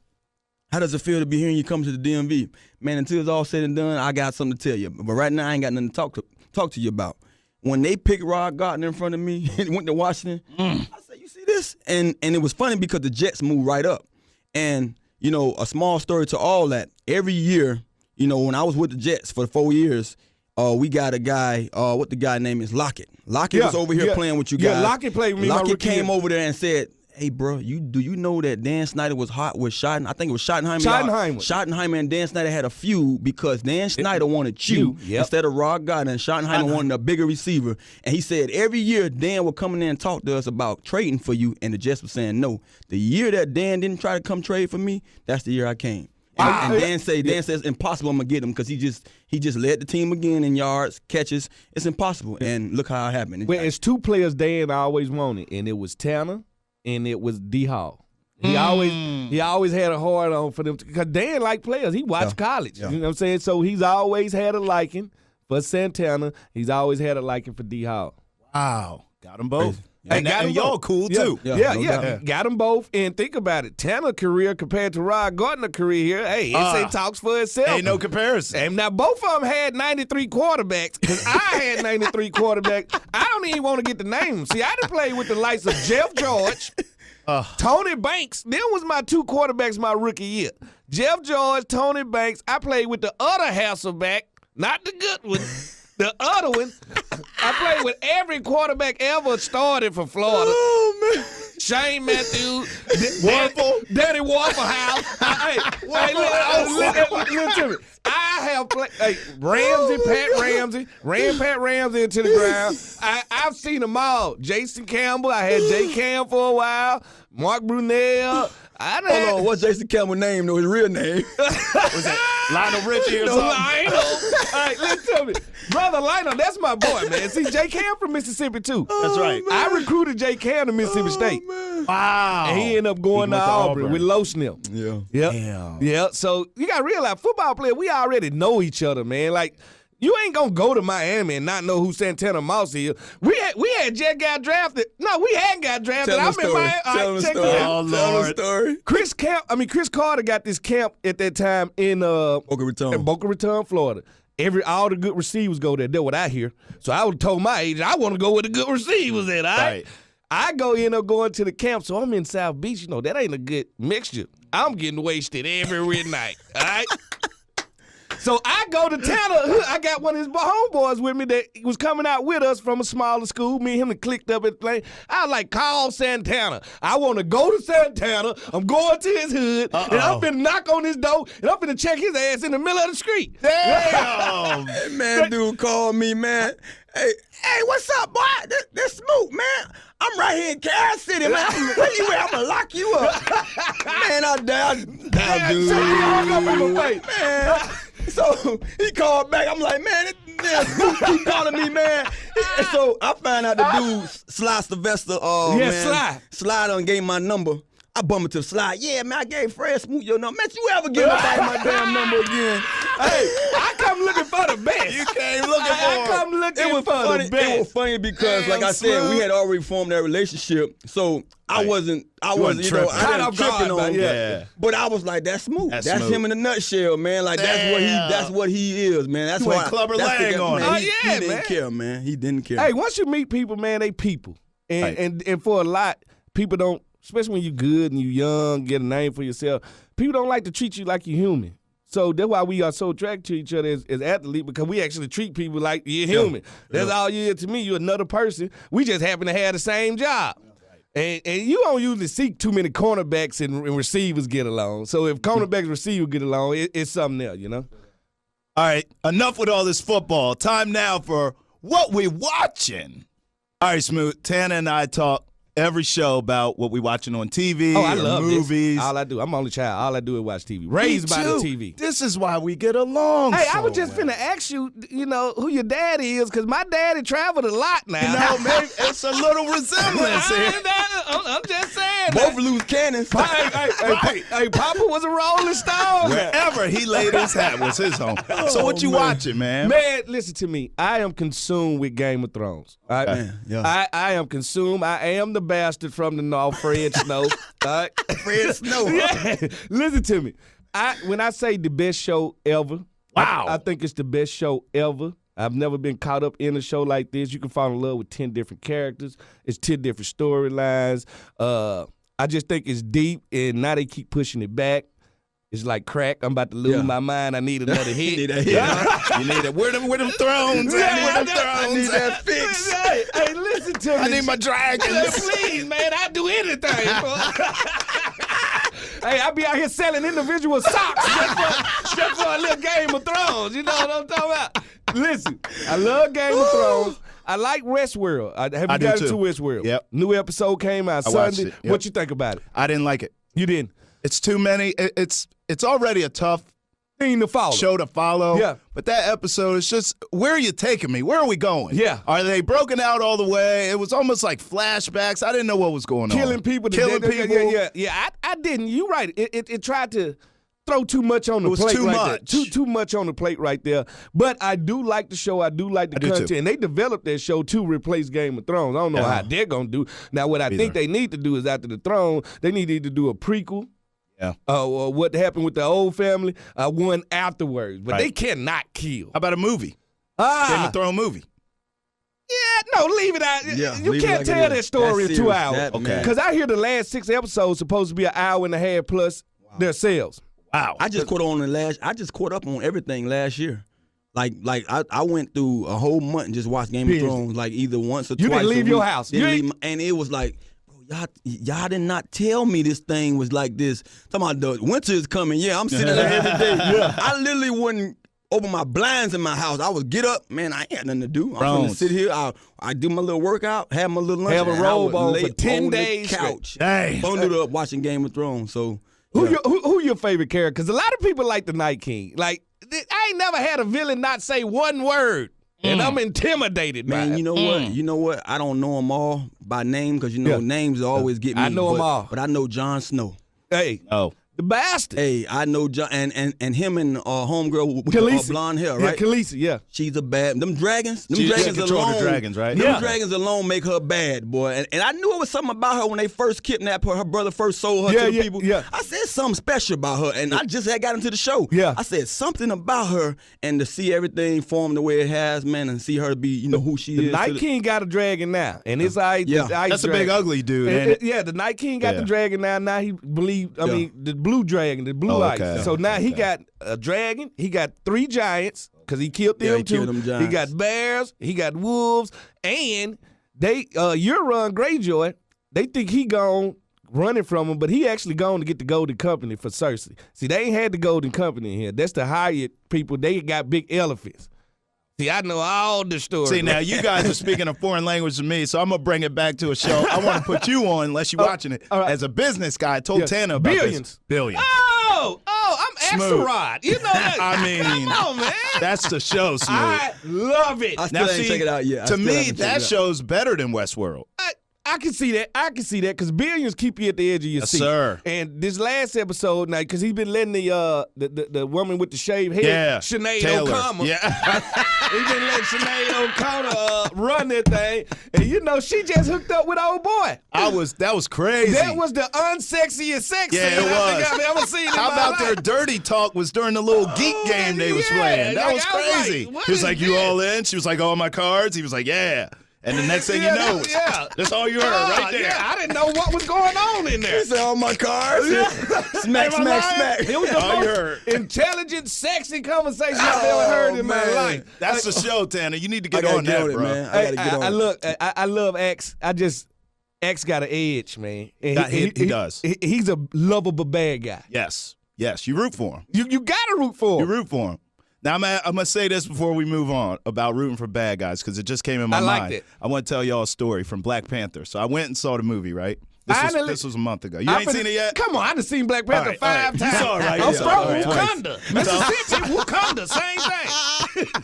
How does it feel to be hearing you come to the DMV? Man, until it's all said and done, I got something to tell you. But right now, I ain't got nothing to talk to you about. When they picked Rod Gardner in front of me and went to Washington, I said, you see this? And it was funny because the Jets moved right up. And, you know, a small story to all that, every year, you know, when I was with the Jets for 4 years, we got a guy, what the guy name is, Lockett. Lockett was over here playing with you guys. Yeah, Lockett played with me. Lockett came over there and said, hey, bro, do you know that Dan Snyder was hot with Schotten? I think it was Schottenheimer. Schottenheimer and Dan Snyder had a feud because Dan Snyder wanted you instead of Rod Gardner, and Schottenheimer wanted a bigger receiver. And he said every year Dan would come in there and talk to us about trading for you, and the Jets were saying no. The year that Dan didn't try to come trade for me, that's the year I came. And Dan says impossible. I'm gonna get him because he just led the team again in yards, catches. It's impossible. And look how it happened. Well, it's two players Dan always wanted, and it was Tanner and it was D Hall. He always had a hard on for them because Dan liked players. He watched college. You know what I'm saying? So he's always had a liking for Santana. He's always had a liking for D Hall. Wow, got them both. And y'all cool, too. Yeah. Got them both. And think about it. Tanner's career compared to Rod Gardner's career here, hey, it talks for itself. Ain't no comparison. And now, both of them had 93 quarterbacks because I had 93 quarterbacks. I don't even want to get the names. See, I done played with the likes of Jeff George, Tony Banks. Them was my 2 quarterbacks my rookie year. Jeff George, Tony Banks. I played with the other Hasselback, not the good one. The other one, I played with every quarterback ever started for Florida. Oh, man. Shane Matthews, Danny Waffle House. Listen to me. I have played Pat Ramsey, Pat Ramsey into the ground. I've seen them all. Jason Campbell, I had J. Cam for a while. Mark Brunell. Hold on, what's Jason Campbell's name? No, his real name. Was it Lionel Richie or something? Lionel. All right, listen to me. Brother Lionel, that's my boy, man. See, J. Cam from Mississippi, too. That's right. I recruited J. Cam to Mississippi State. Man. Wow. And he ended up going to Auburn with Low Snell. Yeah. Yep. Damn. Yeah. So you got to realize, football players, we already know each other, man. Like, you ain't going to go to Miami and not know who Santana Moss is. We had just got drafted. No, we hadn't got drafted. Tell the story. Oh, Lord. Story. Chris Carter got this camp at that time in Boca Raton, Florida. All the good receivers go there. That's what I hear. So I would told my agent, I want to go where the good receivers at. Right. I end up going to the camp. So I'm in South Beach. You know, that ain't a good mixture. I'm getting wasted every night. All right. So I go to Tanner. I got one of his homeboys with me that was coming out with us from a smaller school. Me and him clicked up at the plane. I was like, call Santana. I want to go to Santana. I'm going to his hood. And I'm finna knock on his door. And I'm finna check his ass in the middle of the street. Damn. Hey, man, dude called me, man. Hey, what's up, boy? This Smoot, man. I'm right here in Kansas City, man. Where you at? I'm going to lock you up. Man, I dude. Man. So he called back. I'm like, man, Smoot keep calling me, man. And so I found out the dude, Sly Sylvester, Sly done gave my number. I bumped into Sly. Yeah, man, I gave Fred Smoot your number. Man, you ever give nobody my damn number again? Hey, I come looking for the best. You came looking for I come looking for the best. It was funny because, like I said, we had already formed that relationship. So I wasn't, you know, I wasn't tripping on it. But I was like, that's Smoot. That's him in a nutshell, man. Like, that's what he is, man. That's why Clubber Lang on it. He didn't care, man. He didn't care. Hey, once you meet people, man, they people. And for a lot, people don't, especially when you're good and you're young, get a name for yourself, people don't like to treat you like you're human. So that's why we are so attracted to each other as athletes, because we actually treat people like you're human. That's all you are to me. You're another person. We just happen to have the same job. And you don't usually see too many cornerbacks and receivers get along. So if cornerbacks and receivers get along, it's something else, you know? All right, enough with all this football. Time now for what we watching. All right, Smoot, Tana and I talk every show about what we watching on TV, I love movies. This. All I do, I'm only child. All I do is watch TV. Raised by the TV. This is why we get along. Hey, so I was just finna ask you, you know, who your daddy is, because my daddy traveled a lot now. You know, maybe it's a little resemblance here. I'm just saying. Both loose cannons. Hey, Papa was a Rolling Stone. Wherever he laid his hat was his home. So what you watching, man? Man, listen to me. I am consumed with Game of Thrones. All right? Man, yeah. I am consumed. I am the bastard from the north, Fred Snow. All right? Fred Snow. Yeah. Listen to me. When I say the best show ever, wow, I think it's the best show ever. I've never been caught up in a show like this. You can fall in love with 10 different characters. It's 10 different storylines. I just think it's deep, and now they keep pushing it back. It's like crack. I'm about to lose my mind. I need another hit. You need it. Where them thrones? I need that fix. Hey, listen to me. I need my dragons. Please, man, I'd do anything. Hey, I be out here selling individual socks just for a little Game of Thrones. You know what I'm talking about? Listen, I love Game of Thrones. I like Westworld. Have you got into Westworld? Yep. New episode came out Sunday. Yep. What you think about it? I didn't like it. You didn't? It's too many. It's already a tough thing to follow. Show to follow. Yeah. But that episode is just, where are you taking me? Where are we going? Yeah. Are they broken out all the way? It was almost like flashbacks. I didn't know what was going on. Killing people. Killing people. Yeah. I didn't. You're right. It tried to throw too much on the plate. Too right much. There. Too much on the plate right there. But I do like the show. I do like the content. And they developed that show to replace Game of Thrones. I don't know how they're gonna do. Now, what I think they need to do is after the throne, they need to either do a prequel. Yeah. Or what happened with the old family, one afterwards. But they cannot kill. How about a movie? Game of Thrones movie. Yeah, no, leave it out. Yeah, you can't tell that story in 2 hours. Okay. Because I hear the last 6 episodes supposed to be an hour and a half plus themselves. Wow. I just caught up on everything last year. Like I went through a whole month and just watched Game of Thrones like either once or twice. You didn't leave your house. And it was like, bro, y'all did not tell me this thing was like this. Talking about the winter is coming. Yeah, I'm sitting there every day. I literally wouldn't open my blinds in my house. I would get up, man, I ain't had nothing to do. I'm going to sit here. I do my little workout, have my little lunch. Have a robe on for 10 on days. the couch, Dang. bundled up, watching Game of Thrones. So Who your favorite character? Because a lot of people like the Night King. Like, I ain't never had a villain not say one word. And I'm intimidated, man. by You know what? You know what? I don't know them all by name because names always get me. I know them all, but I know Jon Snow. Hey, the bastard. Hey, I know John and him and homegirl with Khaleesi. the blonde hair, right? Yeah, Khaleesi, yeah. She's a bad. Them dragons control alone. the dragons, right? Them dragons alone make her bad, boy. And I knew it was something about her when they first kidnapped her. Her brother first sold her to the people. Yeah. I said something special about her, and I just had got into the show. Yeah. I said something about her, and to see everything form the way it has, man, and see her be, who she is. The Night King got a dragon now, and it's that's a big ugly dude. The Night King got the dragon now. Now he believed. I mean, the blue dragon, the blue ice. okay. So now he got a dragon. He got 3 giants because he killed them too. Killed them giants. He got bears. He got wolves, and they Euron Greyjoy. They think he gone running from him, but he actually gone to get the Golden Company for Cersei. See, they ain't had the Golden Company in here. That's the hired people. They got big elephants. See, I know all the stories. See, now you guys are speaking a foreign language to me, so I'm going to bring it back to a show. I want to put you on, unless you're watching it. Right. As a business guy, I told Tana about Billions. this. Billions. I'm Axelrod. You know that. I mean, come on, man. That's the show, Smoot. I love it. I still ain't check it out yet. To me, that show's better than Westworld. I can see that. because Billions keep you at the edge of your seat. Sir. And this last episode, now, because he's been letting the woman with the shaved head, Sinead O'Connor. Yeah. He's been letting Sinead O'Connor run that thing. And, she just hooked up with old boy. That was crazy. That was the unsexiest sex scene it was. I think I've ever seen in How my about life. their dirty talk was during the little geek game they was playing. That was crazy. What He was is like, you this? all in? She was like, all my cards? He was like, yeah. And the next thing you know, that's all you heard right there. Yeah, I didn't know what was going on in there. He said, all my cars. Smack. It was the All you most heard. intelligent, sexy conversation I've ever heard in my life. That's the show, Tanner. You need to get I on gotta that, get on bro. it, man. I gotta get on it. Look, I love X. X got an edge, man. And He does. He's a lovable bad guy. Yes. You root for him. You gotta root for You him. root for him. Now, I'm going to say this before we move on about rooting for bad guys because it just came in my mind. I liked it. I want to tell y'all a story from Black Panther. So I went and saw the movie, right? This was a month ago. You ain't seen it yet? Come on, I done seen Black Panther All right. 5 times. You saw it, right? I'm Yeah. from All right. Wakanda. Mississippi, Wakanda, same thing.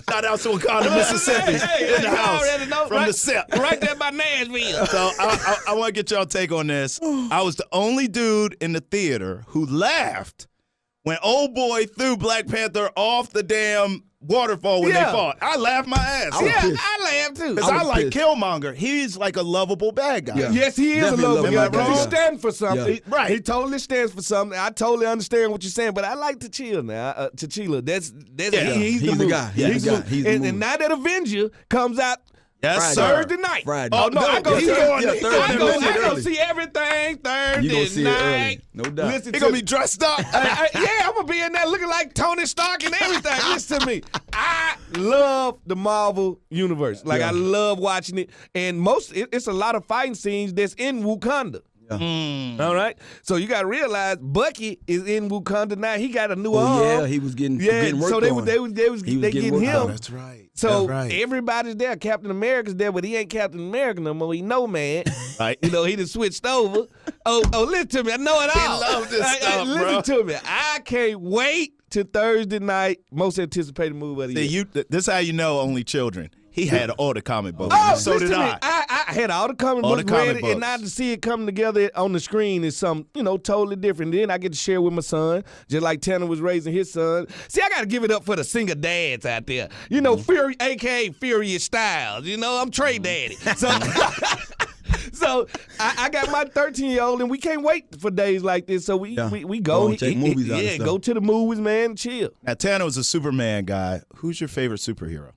Shout out to Wakanda, Mississippi, in the you house already know, from right, the set. Right there by Nashville. So I want to get y'all take on this. I was the only dude in the theater who laughed when old boy threw Black Panther off the damn waterfall when they fought. I laughed my ass off. I laughed too. Because I like Killmonger. He's like a lovable bad guy. Yeah. Yes, he is Definitely a lovable lovable guy. guy. He stands for something. Yeah. Right. He totally stands for something. I totally understand what you're saying, but I like T'Challa now. T'Challa. That's he's the movie. guy. Yeah, He's the guy. movie. He's the and movie. now that Avenger comes out Yes, Thursday night. Friday. Oh no, I go see Thursday early. see everything You gonna Thursday see it early. night. No doubt. Listen He to going to be dressed up. I'm gonna be in there looking like Tony Stark and everything. Listen to me. I love the Marvel universe. Like I love watching it, and it's a lot of fighting scenes that's in Wakanda. All right, so you got to realize Bucky is in Wakanda now. He got a new arm. Yeah, he was getting worked so they on. they getting worked him. on. That's right. So everybody's there. Captain America's there, but he ain't Captain America no more. He no man. Right. He done switched over. Oh, listen to me. I know it all. He love this stuff, listen bro. to me. I can't wait till Thursday night. Most anticipated movie of the year. This is how you know only children. He had all the comic books. Oh, so listen did to me. I. I had all the comic books ready, and now to see it come together on the screen is something, totally different. Then I get to share with my son, just like Tanner was raising his son. See, I got to give it up for the single dads out there. Fury, a.k.a. Furious Styles. I'm Trey Daddy. So I got my 13-year-old, and we can't wait for days like this. So we go. Take movies out and stuff. Go to the movies, man, chill. Now, Tanner was a Superman guy. Who's your favorite superhero?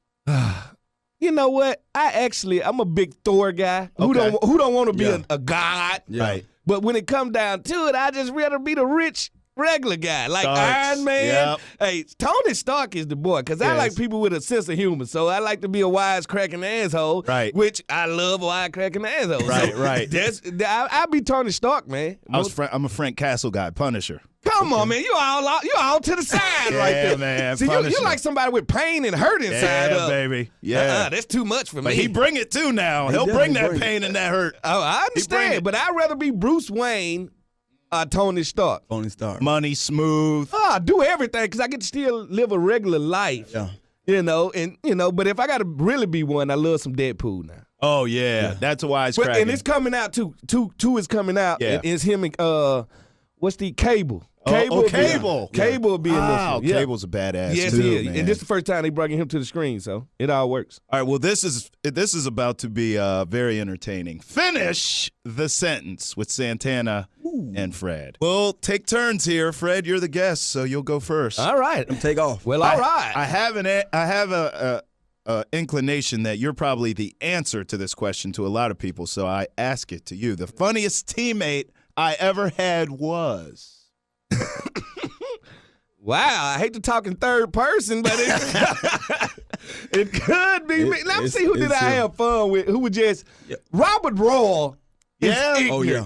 You know what? I'm a big Thor guy who don't want to be a god. Yeah. Right. But when it comes down to it, I just rather be the rich regular guy like Starks. Iron Man. Yep. Hey, Tony Stark is the boy because I like people with a sense of humor. So I like to be a wisecracking asshole, right? Which I love wisecracking assholes. Right, so right. I'll be Tony Stark, man. I'm a Frank Castle guy, Punisher. Come on, man. You all to the side right there. Man. See, you like somebody with pain and hurt inside of. Baby. That's too much for me. But he bring it too now. He'll bring that pain and that hurt. Oh, I understand. But I'd rather be Bruce Wayne Tony Stark. Tony Stark. Money, smooth. I do everything because I get to still live a regular life. Yeah. But if I got to really be one, I love some Deadpool now. Oh, yeah. That's a wisecrack. And it's coming out, too. Two is coming out. Yeah. It's him and, what's the Cable? Cable. Cable will be in this one. Yeah. Cable's a badass, yes, too, he is. man. And this is the first time they bringing him to the screen, so it all works. All right, well, this is about to be very entertaining. Finish the sentence with Santana and Fred. We'll take turns here. Fred, you're the guest, so you'll go first. All right. Take off. Well, all right. I have a inclination that you're probably the answer to this question to a lot of people, so I ask it to you. The funniest teammate I ever had was... Wow, I hate to talk in third person, but it could be me. Let me see who did I have fun with. Who was just Robert Roy. Yeah. Oh yeah.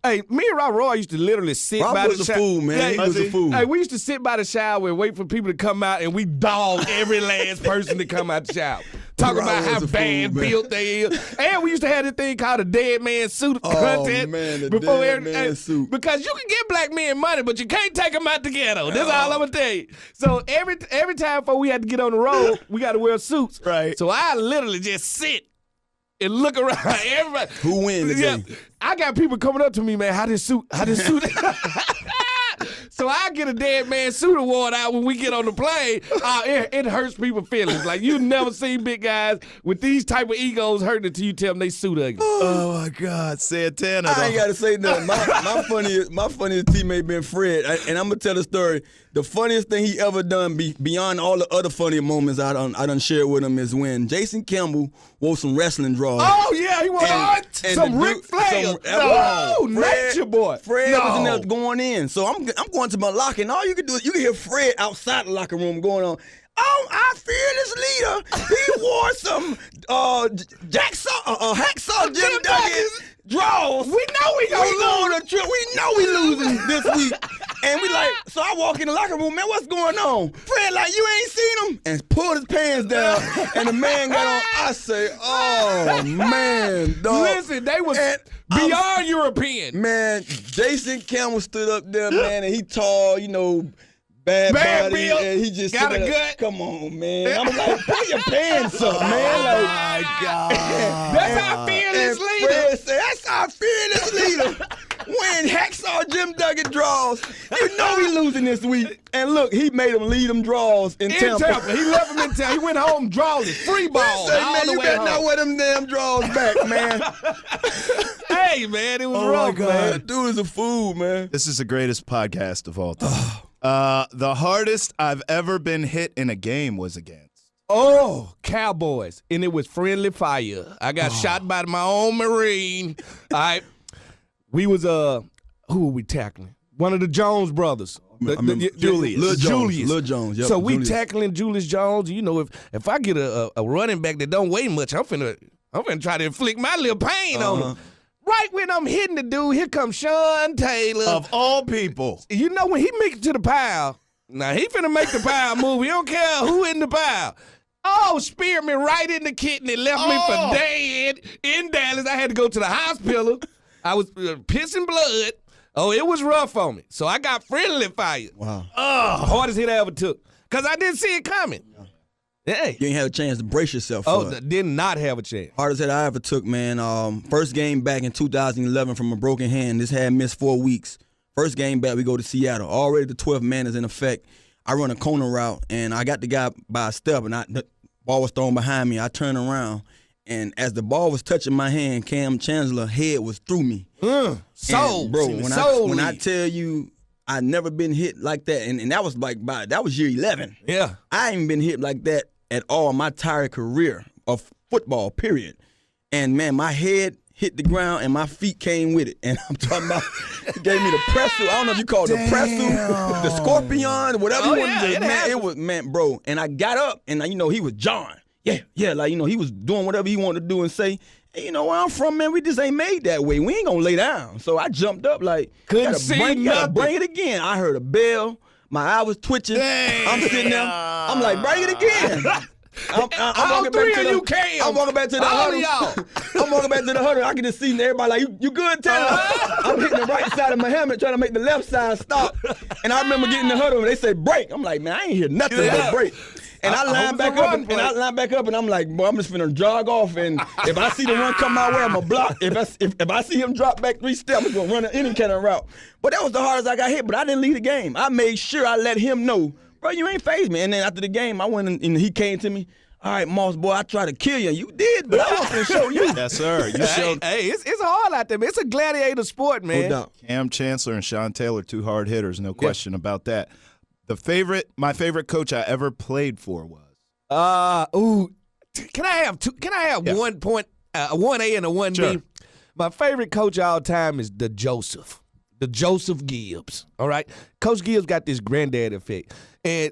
Hey, me and Robert Roy used to literally sit by the shower. Robert was a fool, man. He was a fool. Hey, we used to sit by the shower and wait for people to come out, and we dog every last person to come out the shower. Talk about how bad built they is. And we used to have this thing called a dead man suit contest. Oh, man, the dead man suit. Because you can get black men money, but you can't take them out the ghetto. That's all I'm going to tell you. So every time before we had to get on the road, we got to wear suits. Right. So I literally just sit and look around. Everybody. Who wins the game? I got people coming up to me, man, how this suit. So I get a dead man suit award out when we get on the plane. It hurts people's feelings. Like, you never seen big guys with these type of egos hurting until you tell them they suit ugly. Oh, my God. Santana. I ain't got to say nothing. My funniest teammate been Fred. And I'm going to tell a story. The funniest thing he ever done beyond all the other funny moments I done shared with him is when Jason Campbell wore some wrestling draws. Oh, yeah. He wore some Ric Flair. Nature boy. Fred was in there going in. So I'm going to my locker, and all you can do is you can hear Fred outside the locker room going on. Oh, our fearless leader, he wore some hacksaw Jim Duggan's draws. We know we gonna go on a trip. We know we losing this week. And we like, so I walk in the locker room, man, what's going on? Fred like, you ain't seen him? And pulled his pants down, and the man got on. I say, oh, man, dog. Listen, they was beyond European. Man, Jason Campbell stood up there, man, and he tall, bad body, build, and he just got a gut. Come on, man. I'm like, pull your pants up, man. Like, my God. That's our fearless leader. Fred said, that's our fearless leader. When hacksaw Jim Duggan draws, you know he losing this week. And look, he made him lead them draws in Tampa. He left him in Tampa. He went home drawless, free ball. Said, man, you better not wear them damn draws back, man. Hey, man, it was rough, my God. man. That dude is a fool, man. This is the greatest podcast of all time. The hardest I've ever been hit in a game was against. Oh, Cowboys. And it was friendly fire. I got shot by my own Marine. All right. We was, who were we tackling? One of the Jones brothers. Julius. Lil Jones. Yep, so we tackling Julius Jones. You know, if I get a running back that don't weigh much, I'm finna try to inflict my little pain on him. Right when I'm hitting the dude, here comes Sean Taylor. Of all people. You know, when he makes it to the pile, now he finna make the pile move. He don't care who in the pile. Oh, speared me right in the kidney, left me for dead in Dallas. I had to go to the hospital. I was pissing blood. Oh, it was rough on me. So I got friendly fire. Wow. Hardest hit I ever took. Because I didn't see it coming. Hey. You ain't had a chance to brace yourself for it. Did not have a chance. Hardest hit I ever took, man. First game back in 2011 from a broken hand. This had missed 4 weeks. First game back, we go to Seattle. Already the 12th man is in effect. I run a corner route, and I got the guy by a step, and the ball was thrown behind me. I turned around, and as the ball was touching my hand, Cam Chancellor's head was through me. Bro, when I tell you, I never been hit like that, and that was that was year 11. Yeah. I ain't been hit like that at all my entire career of football, period. And, man, my head hit the ground, and my feet came with it. And I'm talking about, he gave me the pretzel. I don't know if you call it the pretzel, the scorpion, whatever you want to do. Man, it was, man, bro. And I got up, and, he was John. Yeah, like, he was doing whatever he wanted to do and say, hey, where I'm from, man, we just ain't made that way. We ain't going to lay down. So I jumped up like, couldn't see nothing. Bring it again. I heard a bell. My eye was twitching. Dang. I'm sitting there. I'm like, bring it again. I'm walking back to the I'm walking back to the huddle. I'm walking back to the huddle. I can just see everybody like, you good, Tanner? I'm hitting the right side of my helmet trying to make the left side stop. And I remember getting the huddle and they said break. I'm like, man, I ain't hear nothing but break. And I line back up and I'm like, boy, I'm just finna jog off. And if I see the run come my way, I'm gonna block. If I see him drop back 3 steps, I'm gonna run any kind of route. But that was the hardest I got hit. But I didn't leave the game. I made sure I let him know, bro, you ain't phased me. And then after the game, I went and he came to me. All right, Moss, boy, I tried to kill you. You did, but I want to show you. Yes, sir. Hey, it's hard out there, man. It's a gladiator sport, man. No doubt. Cam Chancellor and Sean Taylor, 2 hard hitters, no question about that. My favorite coach I ever played for was. Can I have 2? Can I have 1 point, a 1A and a 1B? Sure. My favorite coach of all time is the Joseph Gibbs. All right, Coach Gibbs got this granddad effect, and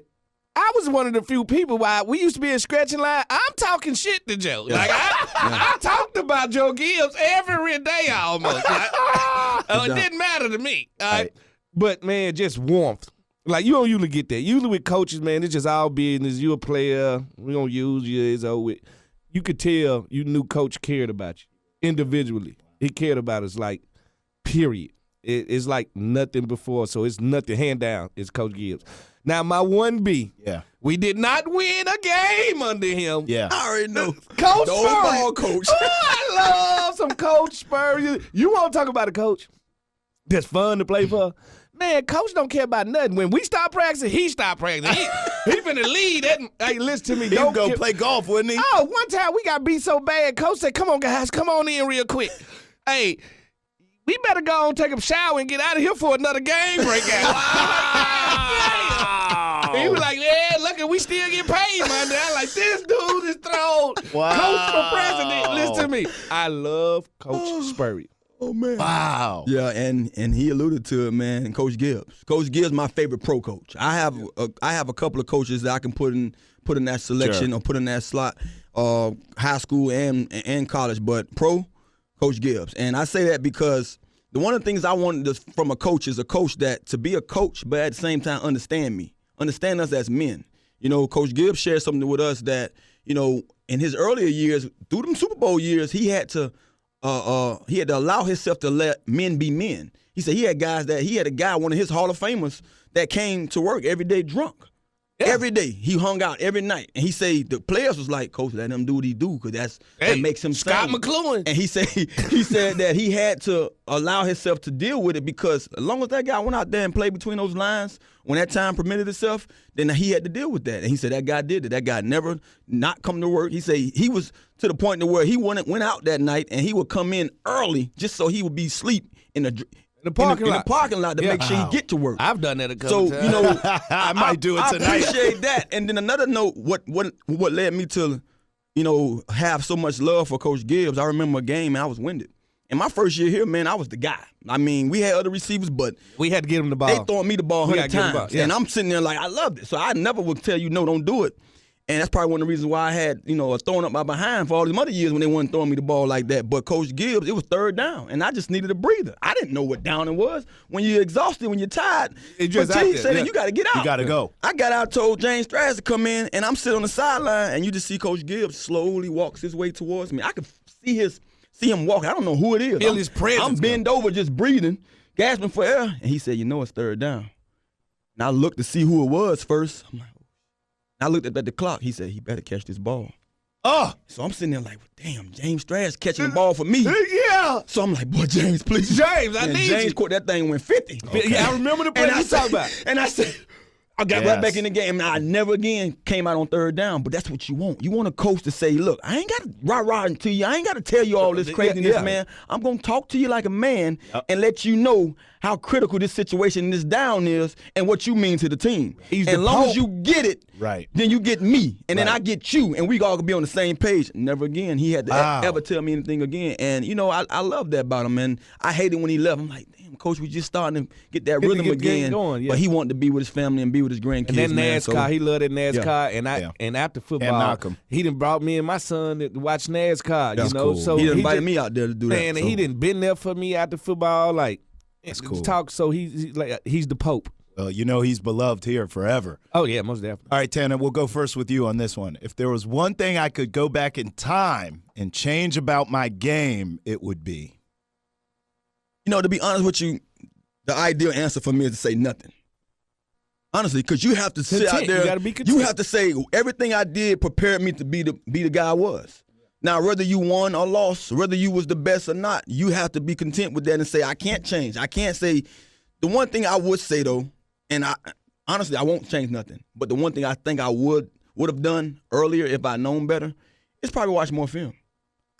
I was one of the few people why we used to be in scratching line. I'm talking shit to Joe. Like I talked about Joe Gibbs every day almost. It didn't matter to me. All right? But man, just warmth. Like, you don't usually get that. Usually with coaches, man, it's just all business. You a player. We gonna use you. It's over. You could tell you knew Coach cared about you individually. He cared about us, like, period. It's like nothing before, so it's nothing. Hand down, it's Coach Gibbs. Now, my 1B, we did not win a game under him. Yeah. I already know. Coach the Spurrier. ball coach. Oh, I love some Coach Spurrier. You want to talk about a coach that's fun to play for? Man, Coach don't care about nothing. When we stop practicing, he stop practicing. He finna lead. Hey, listen to me. He would go play golf, wouldn't he? Oh, one time we got beat so bad, Coach said, come on, guys, come on in real quick. Hey, we better go on, take a shower, and get out of here for another game breakout. He was like, yeah, look, we still get paid, man. I'm like, this dude is thrown. Wow. Coach for president. Listen to me. I love Coach Spurrier. Oh, man. Wow. Yeah, and he alluded to it, man. Coach Gibbs. Coach Gibbs, my favorite pro coach. I have a couple of coaches that I can put in that selection or put in that slot, high school and college, but pro, Coach Gibbs. And I say that because one of the things I wanted from a coach is a coach that to be a coach, but at the same time understand me, understand us as men. Coach Gibbs shared something with us that, in his earlier years, through them Super Bowl years, he had to allow himself to let men be men. He said he had a guy, one of his Hall of Famers, that came to work every day drunk. Yeah. Every day. He hung out every night. And he said the players was like, Coach, let him do what he do because that makes him Scott sane. McLuhan. And he said that he had to allow himself to deal with it because as long as that guy went out there and played between those lines, when that time permitted itself, then he had to deal with that. And he said that guy did it. That guy never not come to work. He said he was to the point to where he went out that night and he would come in early just so he would be asleep in the parking lot to make sure he get to work. I've done that a couple times. I might do it tonight. I appreciate that. And then another note, what led me to, have so much love for Coach Gibbs. I remember a game and I was winded. In my first year here, man, I was the guy. I mean, we had other receivers, but we had to get him the ball. They throwing me the ball 100 times. And I'm sitting there like, I loved it. So I never would tell you, no, don't do it. And that's probably one of the reasons why I had, a throwing up my behind for all these other years when they weren't throwing me the ball like that. But Coach Gibbs, it was third down, and I just needed a breather. I didn't know what down it was. When you're exhausted, when you're tired, he said, you got to get out. You got to go. I got out, told James Strass to come in, and I'm sitting on the sideline, and you just see Coach Gibbs slowly walks his way towards me. I could see him walking. I don't know who it is. Feel his presence. I'm bent over just breathing, gasping for air, and he said, it's third down. And I looked to see who it was first. I'm like, I looked at the clock. He said, he better catch this ball. Oh. So I'm sitting there like, damn, James Strash catching the ball for me. Yeah. So I'm like, boy, James, please. James, I need James you. caught that thing, went 50. Okay. Yeah, I remember the play you talking about. And I said, I got right back in the game. And I never again came out on third down, but that's what you want. You want a coach to say, look, I ain't got to rah-rah to you. I ain't got to tell you all this craziness, man. I'm going to talk to you like a man and let you know how critical this situation, this down is, and what you mean to the team. And as long as you get it, then you get me, and then I get you, and we all can be on the same page. Never again. He had to ever tell me anything again. And, you know, I love that about him, and I hated when he left. I'm like, damn, Coach, we just starting to get that rhythm again. Going, But he wanted to be with his family and be with his grandkids. And that NASCAR, man, he loved that NASCAR. And after football, he done brought me and my son to watch NASCAR. That's you know, cool. so he invited me out there to do that. And he done been there for me after football. Like, that's cool. Talk. So he's the Pope. You know he's beloved here forever. Oh yeah, most definitely. All right, Tanner, we'll go first with you on this one. If there was one thing I could go back in time and change about my game, it would be. You know, to be honest with you, the ideal answer for me is to say nothing. Honestly, because you have to sit out there. You gotta be content. You have to say everything I did prepared me to be the guy I was. Now, whether you won or lost, whether you was the best or not, you have to be content with that and say, I can't change. I can't say. The one thing I would say, though, and honestly, I won't change nothing, but the one thing I think I would have done earlier if I'd known better is probably watch more film.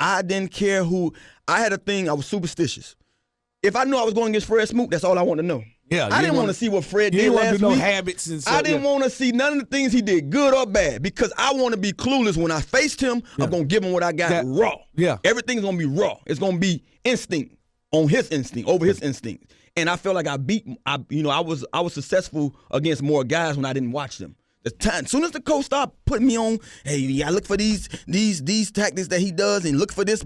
I didn't care who. I had a thing. I was superstitious. If I knew I was going against Fred Smoot, that's all I wanted to know. Yeah, I didn't want to see what Fred did last week. week. Habits and stuff. I didn't want to see none of the things he did, good or bad, because I want to be clueless when I faced him. I'm gonna give him what I got raw. Yeah, everything's gonna be raw. It's gonna be instinct on his instinct over his instinct. And I felt like I was successful against more guys when I didn't watch them. As soon as the coach started putting me on, hey, you gotta look for these tactics that he does, and look for this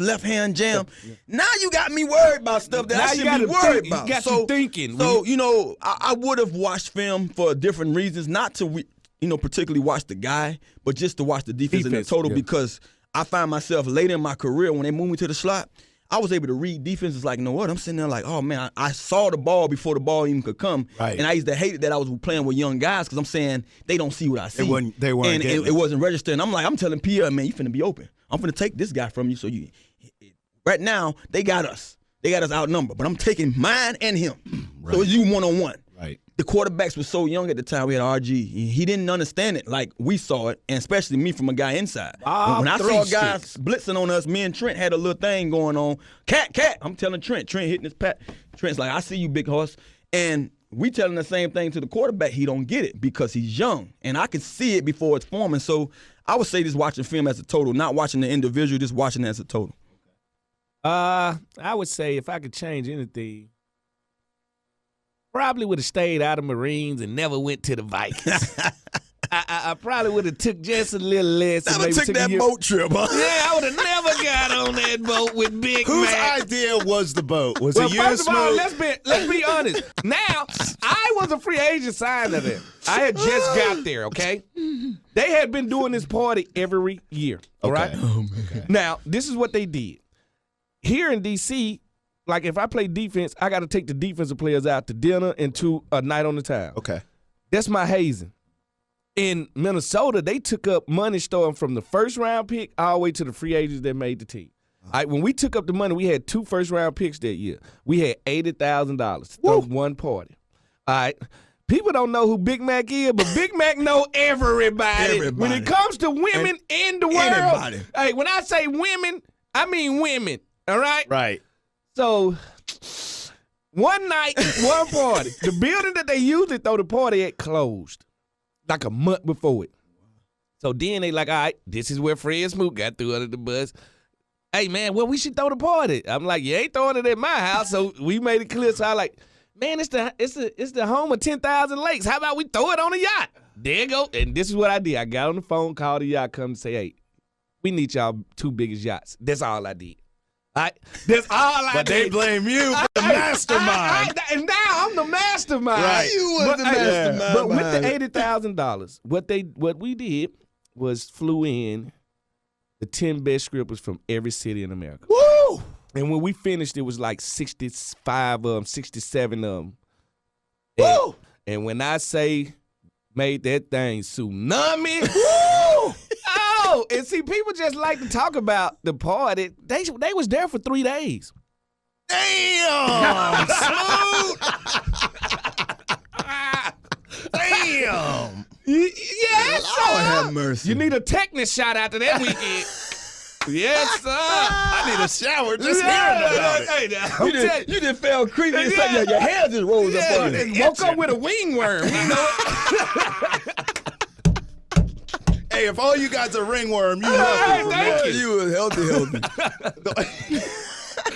left hand jam. Now you got me worried about stuff that I shouldn't be worried about. You got you thinking. So you know, I would have watched film for different reasons, not to particularly watch the guy, but just to watch the defense in the total. Because I find myself later in my career when they moved me to the slot, I was able to read defenses like, you know what? I'm sitting there like, oh, man, I saw the ball before the ball even could come. Right. And I used to hate it that I was playing with young guys because I'm saying they don't see what I see. They weren't and it wasn't registering. I'm telling Pierre, man, you finna be open. I'm finna take this guy from you. So right now, they got us. They got us outnumbered. But I'm taking mine and him. Right. So it's you one-on-one. Right. The quarterbacks were so young at the time. We had RG. He didn't understand it like we saw it, and especially me from a guy inside. When I saw guys blitzing on us, me and Trent had a little thing going on. Cat. I'm telling Trent hitting his pat. Trent's like, I see you, big horse. And we telling the same thing to the quarterback. He don't get it because he's young, and I can see it before it's forming. So I would say just watching film as a total, not watching the individual, just watching it as a total. I would say if I could change anything, probably would have stayed out of Marines and never went to the Vikings. I probably would have took just a little less. Never took that boat trip, huh? Yeah, I would have never got on that boat with Big Whose Mac. idea was the boat? Was it you, first of all, Smoot? let's be honest. Now, I was a free agent signer there. I had just got there, okay? They had been doing this party every year, all right? Okay. Now, this is what they did. Here in D.C., like if I play defense, I got to take the defensive players out to dinner and to a night on the town. Okay. That's my hazing. In Minnesota, they took up money starting from the first-round pick all the way to the free agents that made the team. All right, when we took up the money, we had 2 first-round picks that year. We had $80,000 of one party. All right. People don't know who Big Mac is, but Big Mac know everybody. When it comes to women in the world, hey, when I say women, I mean women. All right? Right. So one night, one party, the building that they usually throw the party at closed like a month before it. So then they like, all right, this is where Fred Smoot got through under the bus. Hey, man, well, we should throw the party. I'm like, you ain't throwing it at my house. So we made it clear. So I like, man, it's the home of 10,000 lakes. How about we throw it on a yacht? There you go. And this is what I did. I got on the phone, called the yacht, come and say, hey, we need y'all 2 biggest yachts. That's all I did. That's all I did. But they blame you for the mastermind. And now I'm the mastermind. Right. You was the mastermind. But with the $80,000, what we did was flew in the 10 best scripters from every city in America. Woo! And when we finished, it was like 65 of them, 67 of them. Woo! And when I say Made that thing tsunami. Woo! Oh, and see, people just like to talk about the party. They was there for 3 days. Damn, Smoot. Damn. Yes, sir. Lord have mercy. You need a tetanus shot after that weekend. Yes, sir. I need a shower just hearing about it. Hey, now, You just felt creepy. It's like your hair just rose up on you. Woke up with a wingworm. You know? Hey, if all you guys are ringworm, you thank You was healthy.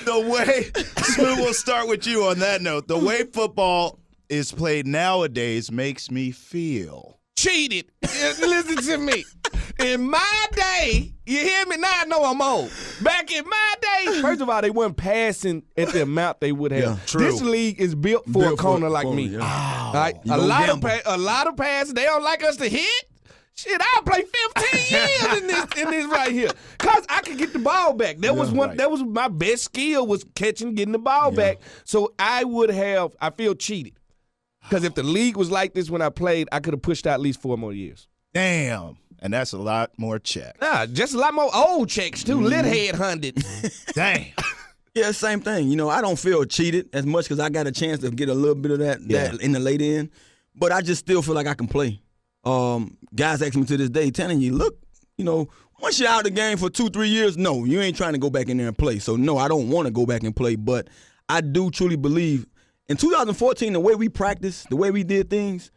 The way, Smoot, we'll start with you on that note. The way football is played nowadays makes me feel Cheated. Listen to me. In my day, you hear me? Now I know I'm old. Back in my day, first of all, they weren't passing at the amount they would have. Yeah, true. This league is built for a corner like me. Yeah. All right? You A don't lot gamble. of passes. They don't like us to hit. Shit, I'll play 15 years in this right here. Cause I could get the ball back. That was one. Right. That was my best skill, was catching, getting the ball back. So I feel cheated. Because if the league was like this when I played, I could have pushed out at least 4 more years. damn, and that's a lot more check. Nah, just a lot more old checks too. Lit head hunted. Damn. Yeah, same thing. You know, I don't feel cheated as much because I got a chance to get a little bit of that in the late end. But I just still feel like I can play. Guys ask me to this day, telling you, look, you know, once you're out of the game for 2-3 years, no, you ain't trying to go back in there and play. So, no, I don't want to go back and play. But I do truly believe in 2014, the way we practiced, the way we did things,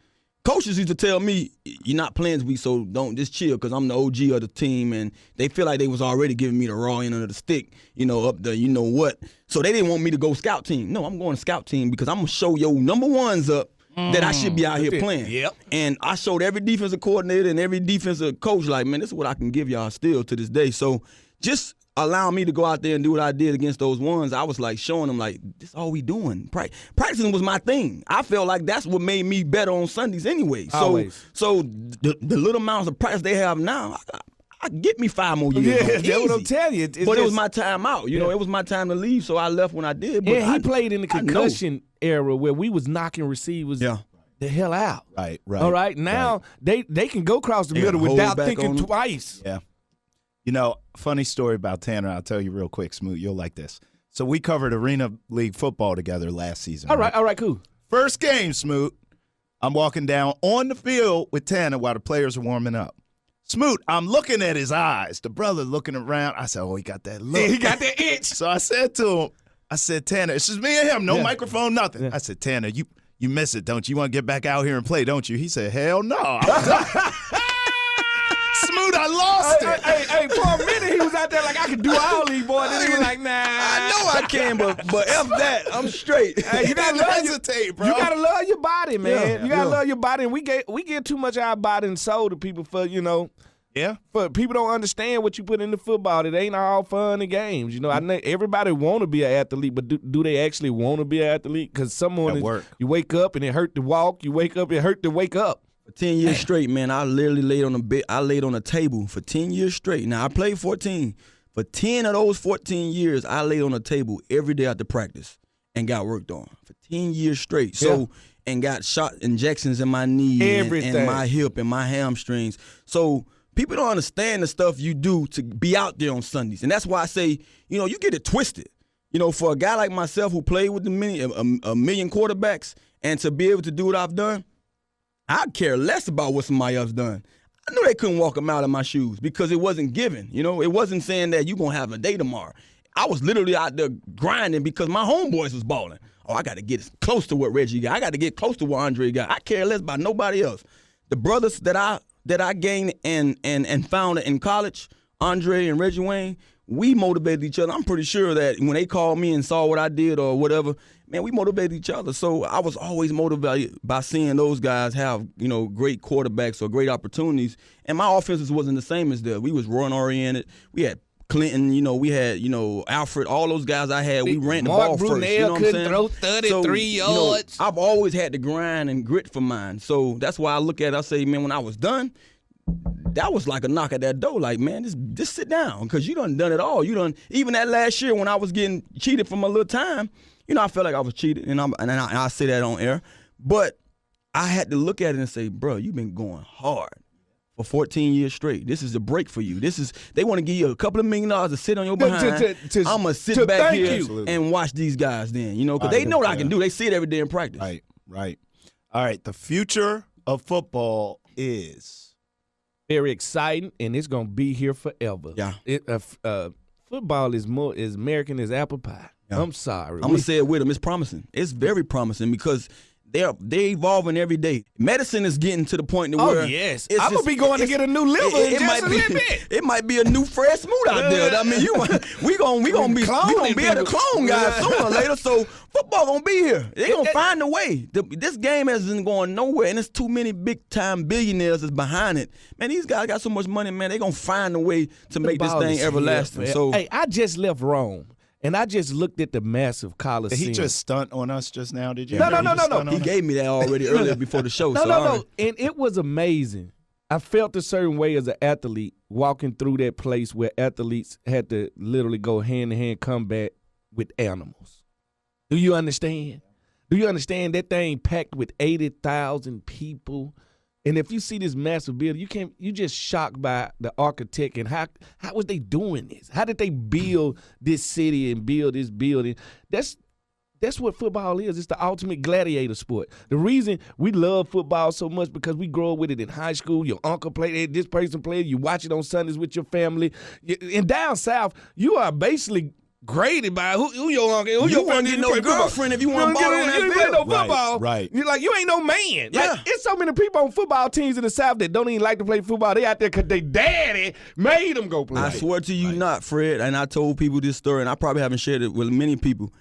coaches used to tell me, you're not playing this week, so don't just chill because I'm the OG of the team. And they feel like they was already giving me the raw end of the stick, you know, up the you know what. So they didn't want me to go scout team. No, I'm going to scout team because I'm going to show your number ones up that I should be out here playing. Yep. And I showed every defensive coordinator and every defensive coach, like, man, this is what I can give y'all still to this day. So just allow me to go out there and do what I did against those ones. I was like showing them, like, this is all we doing. Practicing was my thing. I felt like that's what made me better on Sundays anyway. So the little amounts of practice they have now, I get me 5 more years. Yeah, that's what I'm telling you. But it was my time out. You know, it was my time to leave, so I left when I did. But he played in the concussion era where we was knocking receivers the hell out. Right. All right, now they can go across the middle without thinking twice. Yeah. You know, funny story about Tanner. I'll tell you real quick, Smoot. You'll like this. So we covered Arena League football together last season. All right, cool. First game, Smoot. I'm walking down on the field with Tanner while the players are warming up. Smoot, I'm looking at his eyes. The brother looking around. I said, oh, he got that look. He got that itch. So I said to him, Tanner, it's just me and him. No microphone, nothing. I said, Tanner, you miss it, don't you? You want to get back out here and play, don't you? He said, hell no. I'm done. Smoot, I lost it. Hey, for a minute he was out there like, I could do all these boys. Then he was like, nah. I know I can, but F that. I'm straight. Hey, you gotta hesitate, bro. You gotta love your body, man. Yeah, you gotta love your body. And we get too much of our body and soul to people for, you know. Yeah. But people don't understand what you put into football. It ain't all fun and games. You know, I know everybody want to be an athlete, but do they actually want to be an athlete? Because you wake up and it hurt to walk. You wake up, it hurt to wake up. For 10 years straight, man, I literally laid on a table for 10 years straight. Now, I played 14. For 10 of those 14 years, I laid on a table every day after practice and got worked on for 10 years straight. So, and got shot injections in my knee and my hip and my hamstrings. So, people don't understand the stuff you do to be out there on Sundays. And that's why I say, you know, you get it twisted. You know, for a guy like myself who played with a million quarterbacks and to be able to do what I've done, I care less about what somebody else done. I knew they couldn't walk them out of my shoes because it wasn't given. You know, it wasn't saying that you're going to have a day tomorrow. I was literally out there grinding because my homeboys was balling. Oh, I got to get close to what Reggie got. I got to get close to what Andre got. I care less about nobody else. The brothers that I gained and found in college, Andre and Reggie Wayne, we motivated each other. I'm pretty sure that when they called me and saw what I did or whatever, man, we motivated each other. So I was always motivated by seeing those guys have, you know, great quarterbacks or great opportunities. And my offenses wasn't the same as theirs. We was run-oriented. We had Clinton, you know, we had, you know, Alfred, all those guys I had, we ran the ball Brunel first. You know what I'm saying? Throw 33 yards. You know, I've always had to grind and grit for mine. So that's why I look at it, I say, man, when I was done, that was like a knock at that door. Like, man, just sit down because you done it all. You done, even that last year when I was getting cheated from a little time, you know, I felt like I was cheated, and I say that on air. But I had to look at it and say, bro, you've been going hard for 14 years straight. This is a break for you. They want to give you a couple of $1 million to sit on your behind. I'm going to sit back here and watch these guys then, because they know what I can do. They see it every day in practice. Right. All right, the future of football is very exciting, and it's going to be here forever. Yeah. Football is as American as apple pie. Yeah. I'm sorry. I'm going to say it with them. It's promising. It's very promising because they're evolving every day. Medicine is getting to the point where yes, I'm gonna be going to get a new liver in just a little bit. It might be a new Fred Smoot out there. I mean, we gonna be able to clone guys sooner or later. So football gonna be here. They gonna find a way. This game hasn't going nowhere, and there's too many big time billionaires that's behind it. Man, these guys got so much money, man. They gonna find a way to make this thing everlasting. So hey, I just left Rome. And I just looked at the massive Coliseum. Did he just stunt on us just now? Did you? No. He gave me that already earlier before the show. No. And it was amazing. I felt a certain way as an athlete walking through that place where athletes had to literally go hand-to-hand combat with animals. Do you understand? Do you understand that thing packed with 80,000 people? And if you see this massive building, you just shocked by the architect and how was they doing this? How did they build this city and build this building? That's what football is. It's the ultimate gladiator sport. The reason we love football so much because we grow up with it in high school. Your uncle played it, this person played it. You watch it on Sundays with your family. And down south, you are basically graded by who your uncle, who your friend. You no girlfriend if you want to ball on that field. You ain't no football. Right. You're like, you ain't no man. Yeah. Like, it's so many people on football teams in the South that don't even like to play football. They out there because their daddy made them go play. I swear to you not, Fred, and I told people this story, and I probably haven't shared it with many people.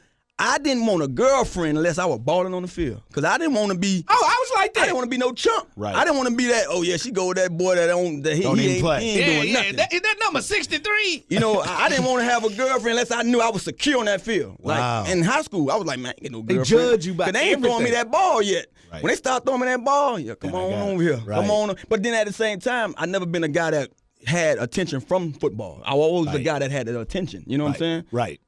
I didn't want a girlfriend unless I was balling on the field. Because I didn't want to be. Oh, I was like that. I didn't want to be no chump. Right. I didn't want to be that, oh, yeah, she go with that boy that he even play. He ain't doing nothing. Is that number 63? I didn't want to have a girlfriend unless I knew I was secure on that field. Wow. Like, in high school, I was like, man, I ain't get no girlfriend. They judge you by Because they ain't throwing me that ball yet. Right. When they start throwing me that ball, come on over here. Right. Come on. But then at the same time, I never been a guy that had attention from football. I was always the guy that had the attention. You know what I'm saying? Right.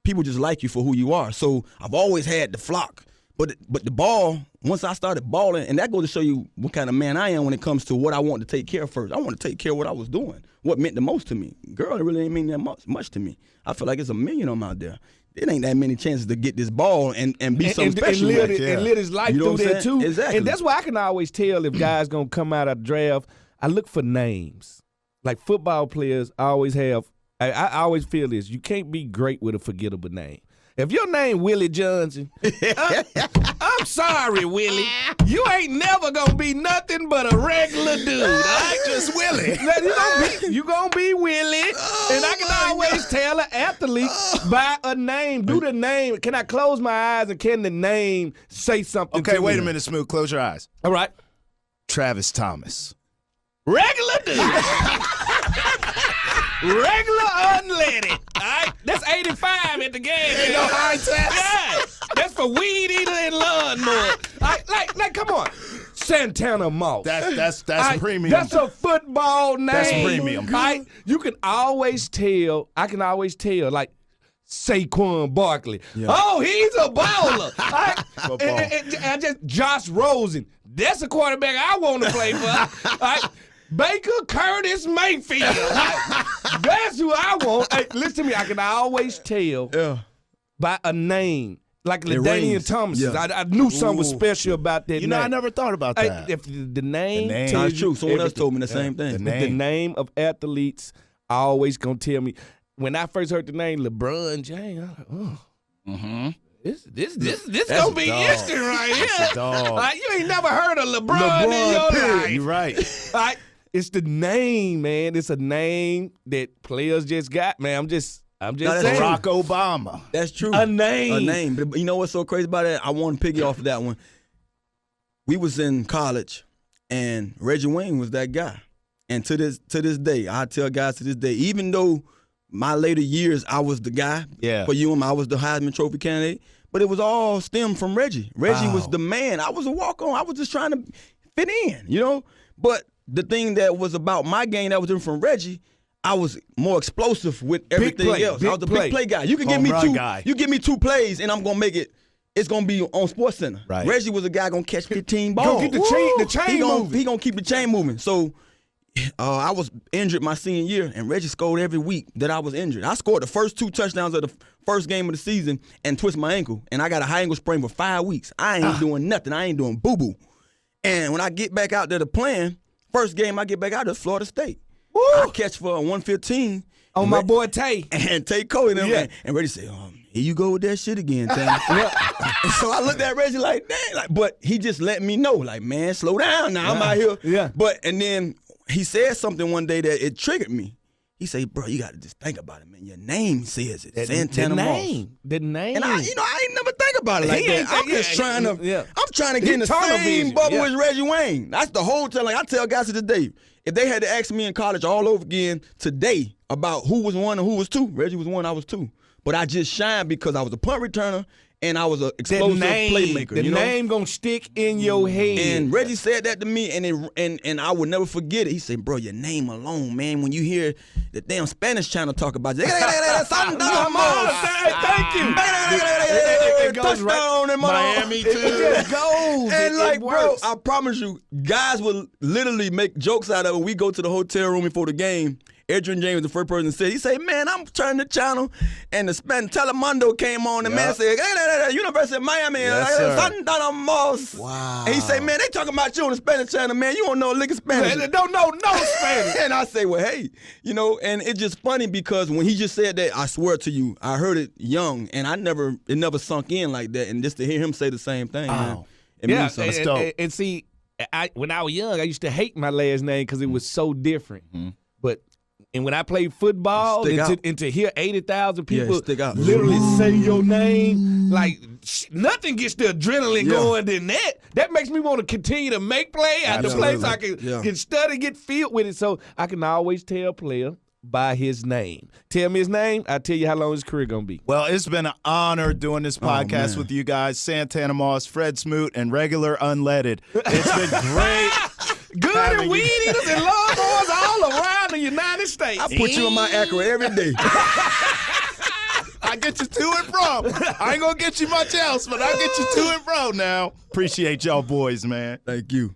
People just like you for who you are. So I've always had the flock. But the ball, once I started balling, and that goes to show you what kind of man I am when it comes to what I want to take care of first. I want to take care of what I was doing, what meant the most to me. Girl, it really ain't mean that much to me. I feel like it's 1 million of them out there. It ain't that many chances to get this ball and be something special. And live his life through there, too. Exactly. And that's why I can always tell if guys going to come out of the draft. I look for names. Like football players always have. I always feel this. You can't be great with a forgettable name. If your name Willie Johnson, I'm sorry, Willie. You ain't never going to be nothing but a regular dude. I just Willie. You going to be Willie. And I can always tell an athlete by a name. Do the name. Can I close my eyes and can the name say something to me? Okay, wait a minute, Smoot. Close your eyes. All right. Travis Thomas. Regular dude. Regular unleaded. All right? That's 85 at the game. Ain't no high test. Yeah. That's for weed eater and lawnmower. Like, come on. Santana Moss. That's premium. That's a football name. That's premium. Right? You can always tell. I can always tell, like, Saquon Barkley. Yeah. Oh, he's a baller. And just Josh Rosen. That's a quarterback I want to play for. Right? Baker Curtis Mayfield. That's who I want. Hey, listen to me. I can always tell by a name. Like LaDainian Thomas. Yeah. I knew something was special about that name. I never thought about that. If the name tells you, someone else told me the same thing. The name of athletes always going to tell me. When I first heard the name LeBron James, I was like, oh. Mm-hmm. This gonna be instant right here. You ain't never heard of LeBron in your life. You're right. It's the name, man. It's a name that players just got, man. I'm just saying. Barack Obama. That's true. A name. But you know what's so crazy about it? I want to piggy off of that one. We was in college, and Reggie Wayne was that guy. And to this day, I tell guys to this day, even though my later years, I was the guy for UM. I was the Heisman Trophy candidate. But it was all stemmed from Reggie. Reggie was the man. I was a walk-on. I was just trying to fit in, But the thing that was about my game that was different from Reggie, I was more explosive with everything else. I was a big play guy. You can give me two. You give me 2 plays, and I'm gonna make it it's gonna be on SportsCenter. Right. Reggie was a guy gonna catch 15 balls. Gonna get the chain moving. He gonna keep the chain moving. So I was injured my senior year, and Reggie scored every week that I was injured. I scored the first 2 touchdowns of the first game of the season and twisted my ankle, and I got a high ankle sprain for 5 weeks. I ain't doing nothing. I ain't doing boo-boo. And when I get back out there to playing, first game I get back out there, Florida State. Woo! I catch for 115. On my boy Tay. And Tay Cole and them. Yeah. And Reggie said, here you go with that shit again, Tay. And so I looked at Reggie like, dang. But he just let me know, like, man, slow down now. I'm out here. Yeah. And then he said something one day that it triggered me. He said, bro, you got to just think about it, man. Your name says it. Santana Moss. The name. And I ain't never think about it like that. I'm just trying to, I'm trying to get in the same bubble as Reggie Wayne. That's the whole time. Like I tell guys to this day, if they had to ask me in college all over again today about who was 1 and who was 2, Reggie was 1, I was 2. But I just shined because I was a punt returner and I was an explosive playmaker. The name gonna stick in your head. And Reggie said that to me, and I would never forget it. He said, bro, your name alone, man, when you hear the damn Spanish channel talk about you. Thank you. It goes touchdown in Miami, too. It just goes. And like, bro, works. I promise you, guys will literally make jokes out of it. When we go to the hotel room before the game, Adrian James, the first person to say, he said, man, I'm turning the channel, and the Spanish Telemundo came on, and man said, hey, University of Miami, Santana Moss. Wow. And he said, man, they talking about you on the Spanish channel, man. You don't know a lick of Spanish. They don't know no Spanish. And I say, well, hey, and it's just funny because when he just said that, I swear to you, I heard it young, and it never sunk in like that, and just to hear him say the same thing, man, it means something. And see, when I was young, I used to hate my last name because it was so different. But when I played football, and to hear 80,000 people literally say your name, like nothing gets the adrenaline going than that. That makes me want to continue to make play at the place I can study, get filled with it. So I can always tell a player by his name. Tell me his name, I'll tell you how long his career going to be. Well, it's been an honor doing this podcast with you guys, Santana Moss, Fred Smoot, and regular unleaded. It's been great. Good and weed eaters and lawnmowers all around the United States. I put you in my Acura every day. I get you to and from. I ain't going to get you much else, but I get you to and from now. Appreciate y'all boys, man. Thank you.